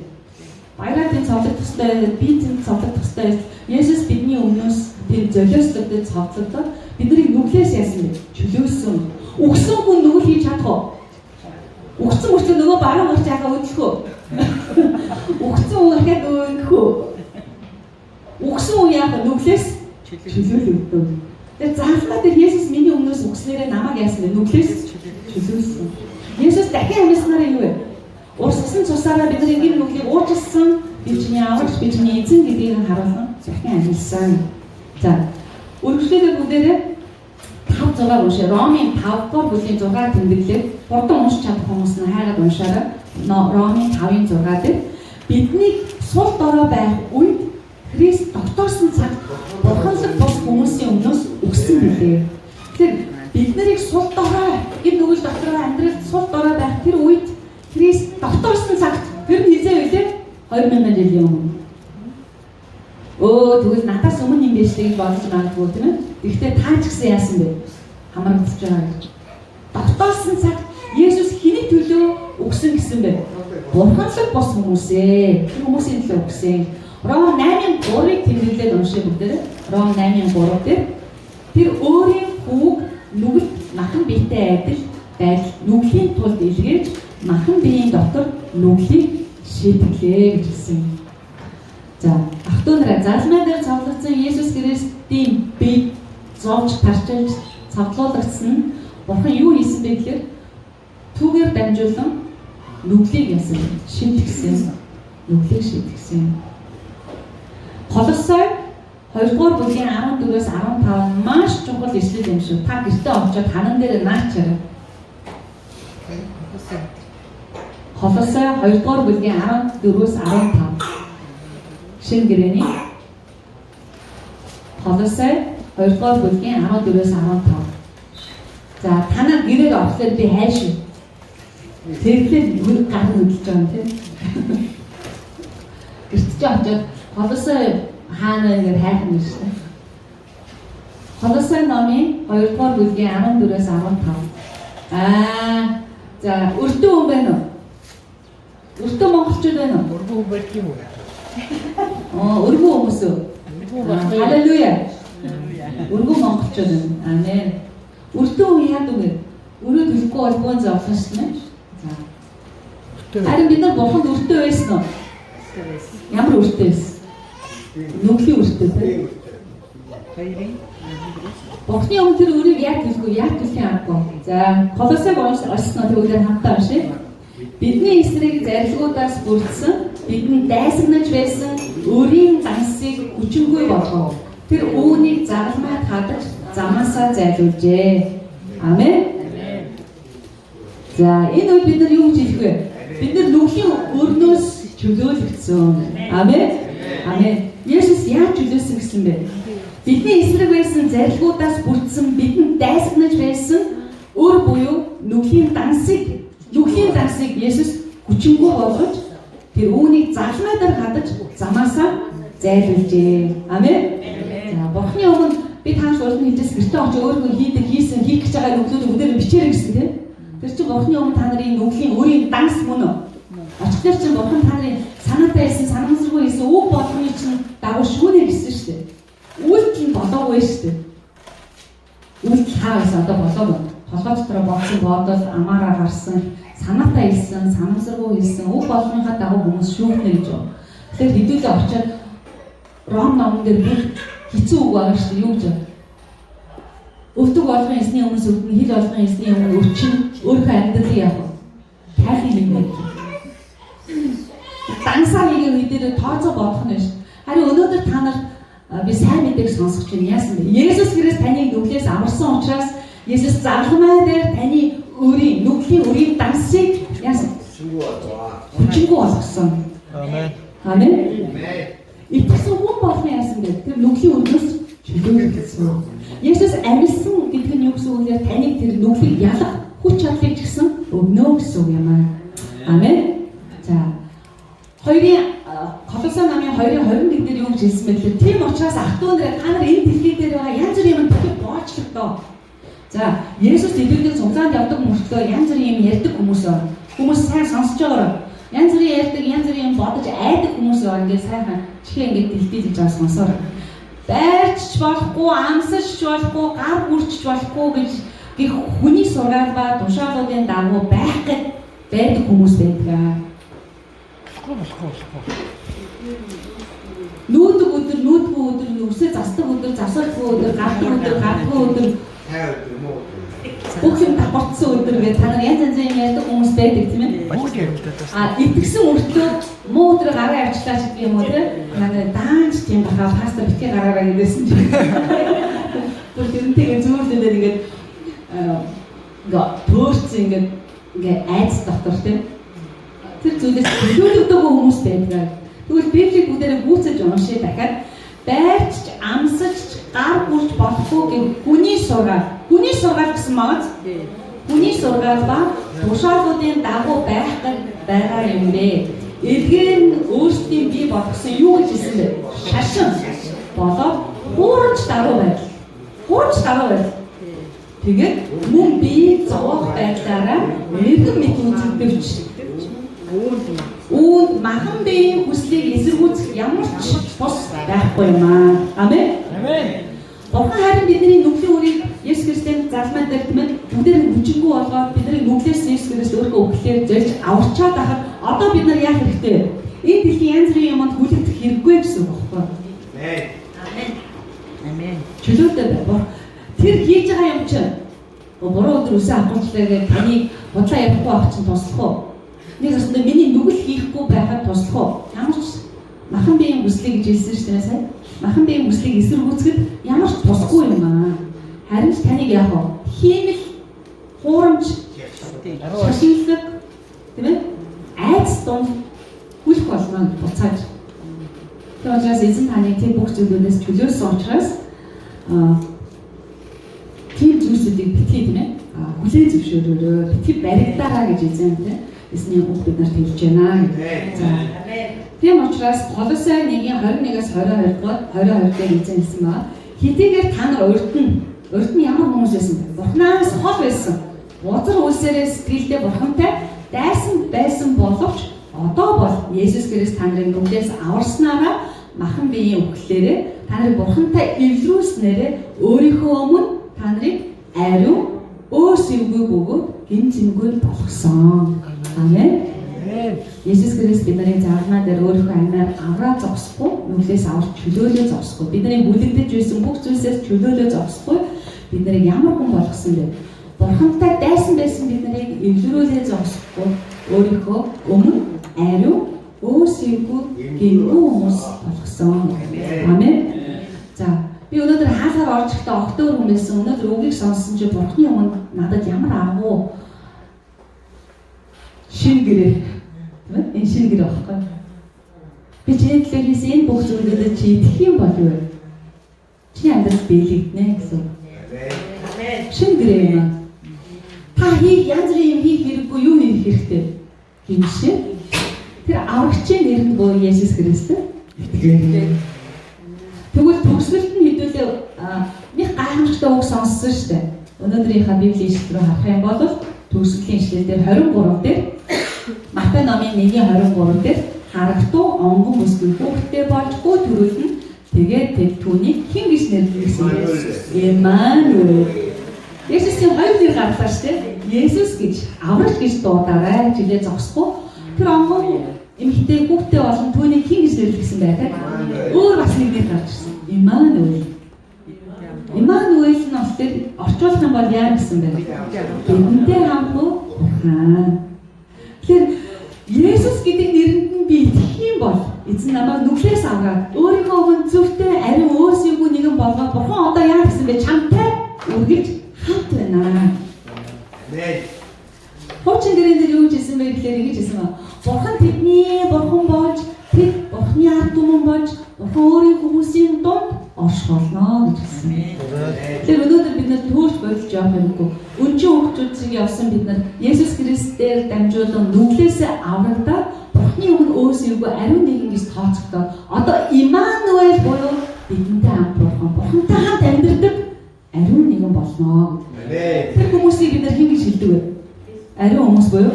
Баярын цовдлох төстэй, би тэнд цовдлох төстэй. Есүс бидний өмнөөс тэр золиослогдод цовдлогдоод бидний нүглээс яасан бэ? Чөлөөсөн. Үгсэн хүн нүгэл хийж чадах уу? Үгсэн мөрчөө нөгөө баруун гарч яхаа өдлөх үү? Үгсэн уу дахиад өдлөх үү? Үгсэн уу яах вэ? Нүглээс чөлөөлөгдөв. Тэгээ заалмаа дээр Есүс миний өмнөөс үгснээрээ намайг яасан бэ? Нүглээс чөлөөсөн. Есүс дахин амьснараа юу вэ? Урсгасан цусаараа бидний гэр нүглийг уучлсан, бидний аврагч, бидний эзэн гэдгийг харуулсан дахин амьсан. За, үргэлжлүүлээ бүгдээрээ 5-6 уншаа. Ромын 5-р бүлгийн 6 тэмдэглэлээр хурдан уншиж чадах хүмүүс нь хайгаад уншаарай. Ромын 5-ын 6 дээр бидний сул дорой байх үед Христ тогтоосон цагт бурханлаг бус хүмүүсийн өмнөөс өгсөн билээ. Тэгэхээр бид нарыг сул дорой гэр нүгэл дотроо амьдрал сул дорой байх тэр үед Христ тогтоосон цагт тэр хизээ үлээ 2000 жилийн өмнө. Тэгвэл надаас өмнө юм биш гэж бодож магадгүй тийм ээ. Гэхдээ та ч гэсэн яасан бэ? Хамрагдаж байгаа гэж. Тогтоосон цаг Есүс хэний төлөө өгсөн гэсэн бэ? Бурханлаг бос хүмүүсээ. Тэр хүмүүсийн төлөө өгсөн. Ром 8:3-ыг тэмдэглээд уншъя бүгдээрээ. Ром 8:3 дээр тэр өөрийн хүүг нүгэлт махан биетэй адил байдал нүглийн тулд илгээж махан биеийн дотор нүглийг шийдэглээ гэж хэлсэн. За, ах トゥ нараа залмай дээр цовдлогдсон Есүс Христийн бие зовж тарчилж цавдлуулагдсан нь Бурхан юу хийсэн бэ гэхээр түүгээр дамжуулан нүглийг яасан шийдгсэн. Нүглийг шийдгсэн. Колосой 2-р бүлгийн 14-өөс 15 маш чухал ишлэл юм шүү. Та гэртээ очиод ханан дээр наачаарай. Колосой 2-р бүлгийн 14-өөс 15 шинэ гэрээний Колосой 2-р бүлгийн 14-өөс 15. За танаа гэрээр орлоор би хайшгүй. Тэглээд нүг гарна хөдлөж байгаа юм тийм. Гэртээ очиод Колосой хаана ингэ хайх юм шүү. Колосой номын 2-р бүлгийн 14-өөс 15. За өртөө хүн байна уу? Өртөө монголчууд байна уу? Өргөө байх юм уу? Өргөө хүмүүс үү? Халелуя. Өргөө монголчууд байна. Амен. Өртөө хүн яадаг вэ? Өрөө төлөхгүй бол гүн зовлон шүү дээ. За. Харин бид нар бурханд өртөө байсан уу? Ямар өртөө байсан? Нүглийн өртөө тийм. Хоёрын Бурхны өмнө тэр өрийг яг төлөхгүй, яг төлөхийн аргагүй. За, Колосойг уншсан тэгвэл хамтаа уншъя. Бидний эсрэг зарилгуудаас бүрдсэн, бидний дайсагнаж байсан өрийн дансыг хүчингүй болгов. Тэр үүнийг загалмайд хадаж замаасаа зайлуулжээ. Амен. За, энэ үед бид нар юу гэж хэлэх вэ? Бид нар нүглийн өрнөөс чөлөөлөгдсөн. Амен. Амен. Есүс яаж чөлөөсөн гэсэн бэ? Бидний эсрэг байсан зарилгуудаас бүрдсэн бидэнд дайсагнаж байсан өр буюу нүглийн дансыг Есүс хүчингүй болгож тэр үүнийг загалмайдаар хадаж замаасаа зайлуулжээ. Амен. За, Бурхны өмнө би тааш урд нь хэлжсэн гэртээ очиж өөрөө хийсэн хийх гэж байгаа нүглүүд өдөр бичээрэй гэсэн тийм. Тэр чинь Бурхны өмнө та нарын нүглийн өрийн данс мөн үү? Очихлоор чинь Бурхан та нарын санаатай хэлсэн, санамсаргүй хэлсэн үг болгоны чинь дагуу шүүнэ гэсэн шүү дээ. Үйлдэл нь болоогүй шүү дээ. Үйлдэл хаавс одоо болоогүй. Толгой дотор бодсон бодол амаараа гарсан, санаатай хэлсэн, санамсаргүй хэлсэн үг болгоныхаа дагуу хүмүүс шүүхнэ гэж байна. Тэгэхээр хэдүүлээ очиод Ром номон дээр бүх хэцүү үг байгаа шүү дээ. Юу гэж байна? Өвдөг болгон эсний өмнөөс өвдөн, хил болгон эсний өмнө өвчин, өөрийнхөө амьдралыг явах. Тайлхын юм байна. Дансаа хийгээ үе дээр тооцоо бодох нь биш. Харин өнөөдөр та нар би сайн мэдээг сонсох чинь яасан бэ? Есүс Христ таныг нүглээс амарсан учраас Есүс загалмай дээр таны нүглийн өрийн дансыг яасан? Хүчингүй болгосон. Амен. Амен. Итгэсэн хүн болгон яасан бэ? Тэр нүглийн өрнөөс чөлөөлсөн. Есүс амьсан гэдэг нь юу гэсэн үг вэ? Таныг тэр нүглийг ялах хүч чадлыг ч гэсэн өгнө гэсэн үг юм аа. Амен. За. Хоёрын орчдөг доо. За, Есүс идэвхтэй цуглаанд явдаг мөртлөө янз бүрийн юм ярьдаг хүмүүс байна. Хүмүүс сайн сонсож байгаа. Янз бүрийн ярьдаг, янз бүрийн юм бодож айдаг хүмүүс байна. Ингээд сайхан чихээ ингээд дэлбэлж байгаа сонсоор. Байрч болохгүй, амсаж болохгүй, гар хүрч болохгүй гэж гэх хүний сургаал ба тушаалуудын дагуу байх гэж байдаг хүмүүс байдаг. Нүүдэг өдөр, өсөө засдаг өдөр, засахгүй өдөр, гарддаг өдөр. Бүх юм давхарцсан өдөр гэж та нар янз янзын юм ярьдаг хүмүүс байдаг тийм ээ. Итгэсэн мөртлөө муу өдөр гараа авчлаа ч гэх юм уу тийм. Надад даанч тийм бахаа пастор битгий гараараа гэдээсэн чинь. Тэр тэрнтэйгээ зүүрлээд ингээд төөрцөн ингээд айц дотор тийм. Тэр зүйлээс төлөвлөдөг хүмүүс байдаг. Тэгвэл Библийг бүгдээрээ гүйцэж уншиж дахиад байрч, амсаж, гар бүрч болохгүй гэх хүний сургаал гэсэн маач. Хүний сургаал ба тушаалуудын дагуу байх гэж байгаа юм бэ. Эдгээр нь өөрсдийн бий болгосон юу гэж хэлсэн бэ? Шашин болоод хуурамч даруй байдал. Тэгээд мөн бие зовоох байдлаараа эргэн мэдэн үзэгдэвч. Үүнд махан биеийн хүслийг эсэргүүцэх ямар ч бус байхгүй юм аа. Амен. Бурхан харин бидний нүглийн үрийг Есүс Христийн залмаа дээр тэмээд бүгдээр хүчингүй болгоод бидний нүглээс Есүс Христ өөрийнхөө өглөөр зорж аварчаад байхад одоо бид нар яах хэрэгтэй? Энэ дэлхийн янз бүрийн юмд хүлэгдэх хэрэггүй гэсэн үг байхгүй. Амен. Чөлөөтэй бай. Тэр хийж байгаа юм чинь буруу өдөр үсээ авахчлаа гэж таныг бодлоо явахгүй авах чинь туслах уу? Нэг өстө миний нүгэл хийхгүй байхад туслах уу? Ямар ч махан биеийн хүслийг гэж хэлсэн шүү дээ сая. Махан биеийн хүслийг эсэргүүцэхэд ямар ч тусахгүй юм аа. Харин ч таныг яах вэ? Хиймэл, хуурамч, шашинлаг, тийм ээ? Айц дунд хүлэх болно буцааж. Тэгээд учраас эзэн таныг тийм бүх зүйлүүдээс чөлөөсөн учраас тийм зүйлсүүдийг битгий тийм ээ? Хүлээн зөвшөөрөөрөө, битгий баригдаараа гэж эзэн тийм эзний үг бид нарт хэлж байна. За. Тийм учраас Колосай 1:21-аас 22 дээр эзэн хэлсэн ба хэдийгээр та нар урд нь ямар хүмүүс байсан бэ? Бурханаас хол байсан. Бузар үлсээрээ сэтгэлдээ бурхантай дайсан байсан боловч одоо бол Есүс Христ та нарын нүглээс аварснараа махан биеийн үхлээрээ та нарыг бурхантай эвлэрүүлснээрээ өөрийнхөө өмнө та нарыг ариун өөс эвгүй бөгөөд гин зэмгүй болгосон. Амен. Есүс Христ бидний заалмаа дээр өөрийнхөө амьаар авраа зогсохгүй, нүглээс аварч чөлөөлөө зогсохгүй. Бидний бүлэгдэж байсан бүх зүйлсээс чөлөөлөө зогсохгүй. Бид нарыг ямар хүн болгосон бэ? Бурхантай дайсан байсан бид нарыг эвлэрүүлээ зогсохгүй. Өөрийнхөө өмнө ариун өөсөйгүй гинүү хүмүүс болгосон. Амен. За, би өнөөдөр хаалгаар орж ирэхдээ огтөр хүн байсан. Өнөөдөр үгийг сонссон чи Бурхны өмнө надад ямар аргуу шин гэрээ. Тийм ээ? Энэ шин гэрээ багхгүй. Би чиний төлөө хийсэн энэ бүх зүйлүүдэд чи итгэх юм бол юу вэ? Чиний амьдрал биелэгдэнэ гэсэн. Амен. Шин гэрээ юм. Та янз бүрийн юм хийх хэрэггүй юу хийх хэрэгтэй? Хэмшээ. Тэр аврагчийн нэрэнд буюу Есүс Христ итгэв. Тэгвэл төгсгөлт нь хэдүүлээ нэг гайхамшигтай үг сонссон шүү дээ. Өнөөдрийнхаа Библийн ишлэл рүү харах юм бол төгсгөлийн ишлэл дээр 23 дээр Матай номын 1:23 дээр харагдуу онгон бүсгүй хүүхдтэй болжгүй төрүүлнэ. Тэгээд тэр түүнийг хэн гэж нэрлэсэн бэ? Эммануэль. Есүсийн хоёр нэр гарлаа шүү дээ. Есүс гэж аврагч гэж дуудаарай. Жилээ зогсохгүй. Тэр онгон эмэгтэй хүүхдтэй болон түүнийг хэн гэж нэрлэсэн байдаг? Өөр бас нэг нэр гарч ирсэн. Эммануэль. Эммануэль нь болохоор орчуулах юм бол яа гэсэн бэ? Бидэнтэй хамтгүй Бурхан. Тэгэхээр Есүс гэдэг нэрэнд нь би итгэх юм бол эзэн намайг нүглээс авгаад өөрийнхөө өмнө зөвхөн ариун өөсөйгүй нэгэн болгоод Бурхан одоо яа гэсэн бэ? Чамтай үргэлж хамт байна. Амен. Хуучин гэрэн дээр юу гэсэн бэ гэхээр ингэж хэлсэн ба. Бурхан тэдний бурхан болж, тэд Бурханы ард түмэн болж, Бурхан өөрийн хүмүүсийн дунд оршуулно гэж хэлсэн. Тэгэхээр өнөөдөр бид нар төөрч бодож явах хэрэггүй. Өнчийн хөгжүүлцгийг явсан бид нар Есүс Христээр дамжуулан нүглээсээ аврагдаад Бурханы өмнө өөсөйгүй ариун нэгэн гэж тооцогдоод одоо Иммануэль буюу бидэнтэй хамт Бурхан, Бурхантай хамт амьдардаг ариун нэгэн болно гэдэг. Тэр хүмүүсийг бид нар хэн гэж хэлдэг вэ? Ариун хүмүүс буюу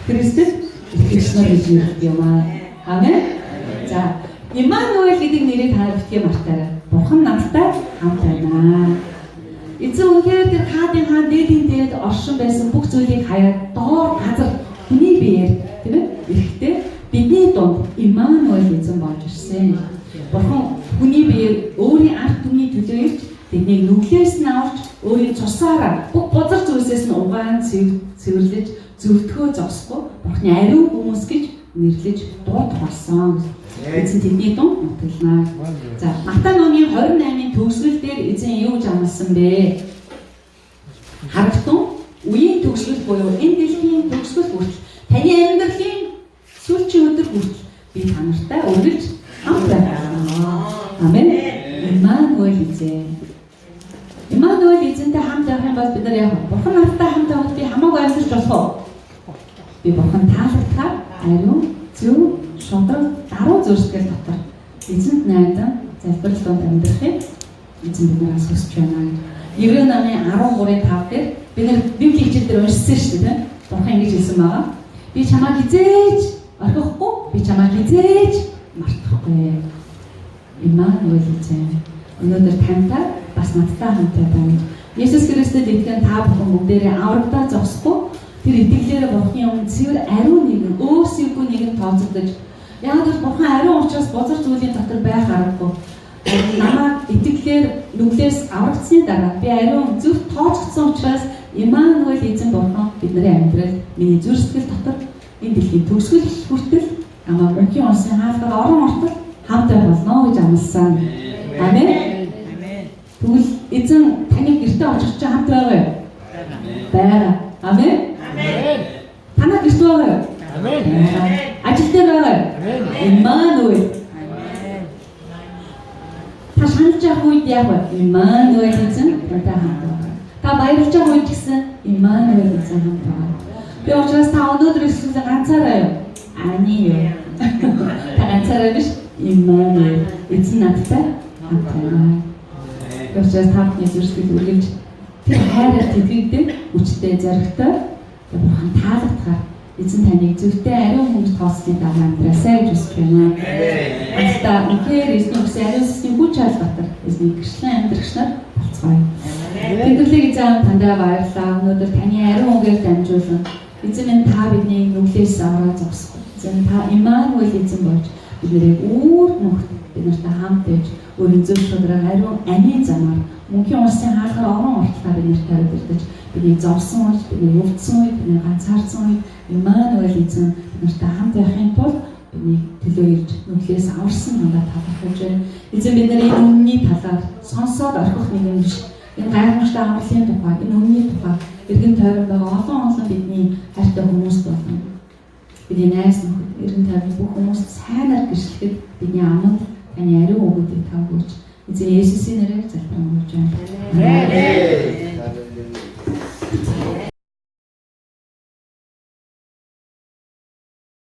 Христэд итгэгч нар гэж хэлдэг юм аа. Амен. За, Иммануэль гэдэг нэрийг та битгий мартаарай. Бурхан надтай хамт байна. Эзэн үнэхээр тэр хаадын хаан дээдийн дээд оршин байсан бүх зүйлийг хаяад доор газар хүний биеэр тийм ээ эрэхтэй бидний дунд Иммануэль эзэн болж ирсэн. Бурхан хүний биеэр өөрийн ард түмний төлөө ирж тэднийг нүглээс нь авч өөрийн цусаараа бүх бузар зүйлсээс нь угаан цэвэрлэж зөвтгөө зогсохгүй Бурханы ариун хүмүүс гэж нэрлэж дуудах болсон. Эзэн тэдний дунд нутаглана. За, Матай номын 28-ын төгсгөл дээр эзэн юу гэж амласан бэ? Харагтун үеийн төгсгөл буюу энэ дэлхийн төгсгөл хүртэл таны амьдралын сүүлчийн өдөр хүртэл би та нартай үргэлж хамт байна. Амен. Иммануэль эзэн. Иммануэль эзэнтэй хамт байх юм бол бид нар яг Бурхан надтай хамт байвал би хамаагүй амьдарч болох уу? Би Бурхан таалагдахаар ариун, зөв, шудраг, даруй зурсгал дотор эзэнт найдан залбирал донд амьдрахыг эзэн биднээс хүсэж байна. Еврей намын 13:5 дээр бид нар Библийн хичээл дээр уншсан шүү дээ. Бурхан ингэж хэлсэн байгаа. Би чамайг хизээж орхихгүй, би чамайг хизээж мартахгүй. Иммануэль эзэн. Өнөөдөр тантай бас надтай хамтаа байна. Есүс Христэд итгэн та бүхэн бүгдээрээ аврагдаа зогсохгүй тэр итгэлээрээ Бурханы өмнө цэвэр ариун нэгэн, өөрсдийнхөө нэгэн тооцогдож яг л Бурхан ариун учраас бузар зүйлийн дотор байх аргагүй. Намайг итгэлээр нүглээс аврагдсны дараа би ариун зөв тооцогдсон учраас Иммануэль эзэн Бурхан бидний амьдрал, миний зүрх сэтгэл дотор энэ дэлхийн төгсгөл хүртэл намайг мөнхийн улсын хаалгаар орон ортол хамт байх болно гэж амласан. Амен. Тэгвэл эзэн таны гэртээ очиж чи хамт байгаа юу? Байгаа. Амен. Танаа гэрт байгаа юу? Амен. Ажил дээр байгаа юу? Иммануэль. Та шаналж явах үед яг Иммануэль эзэн тантай хамт байгаа. Та баярлж байгаа үед гэсэн Иммануэль эзэн хамт байгаа. Би учраас та өнөөдөр эсвэл ганцаараа юу? Ани юу? Та ганцаараа биш Иммануэль эзэн надтай хамт байна. Учраас та бүхний зүрхсэд үргэлж тэр хайраар тэтгэгдэн хүчтэй зоригтой Бурхан таалагдахаар эзэн таныг зөвхөн ариун хүмүүст тооцны дараа амьдраасай гэж хүсэж байна. Та үнээр эзэн үгс ариун сүнсний хүч хаал дотор эзний гэрчлэн амьдрагч нар болцгоё. Тэнгэрлэг эзэн тандаа баярлалаа. Өнөөдөр таны ариун үгээр дамжуулан эзэн минь та бидний нүглээс аваад зогсох. Эзэн та Иммануэль эзэн болж бидний үүр нөхд бид нартай хамт байж өөрийн зөв шударга ариун амийн замаар мөнхийн улсын хаалгаар орон ортолоо бид нартай удирдах бидний зовсон үед, бидний өвдсөн үед, бидний ганцаардсан үед Иммануэль эзэн бид нартай хамт байхын тулд бидний төлөө ирж нүглээс аварсан хандаа талархаж байна. Эзэн бид нар энэ үнний талаар сонсоод орхих нэгэн биш. Энэ гайхамшигтай амралтын тухай, энэ үнний тухай эргэн тойрон байгаа олон бидний хайртай хүмүүс болно. Бидний найз нөхөд эргэн тойрон бүх хүмүүст сайнаар гэрчлэхэд бидний аманд таны ариун үгүүдийг тавгуулж эзэн Есүсийн нэрээр залбирanгуйж байна.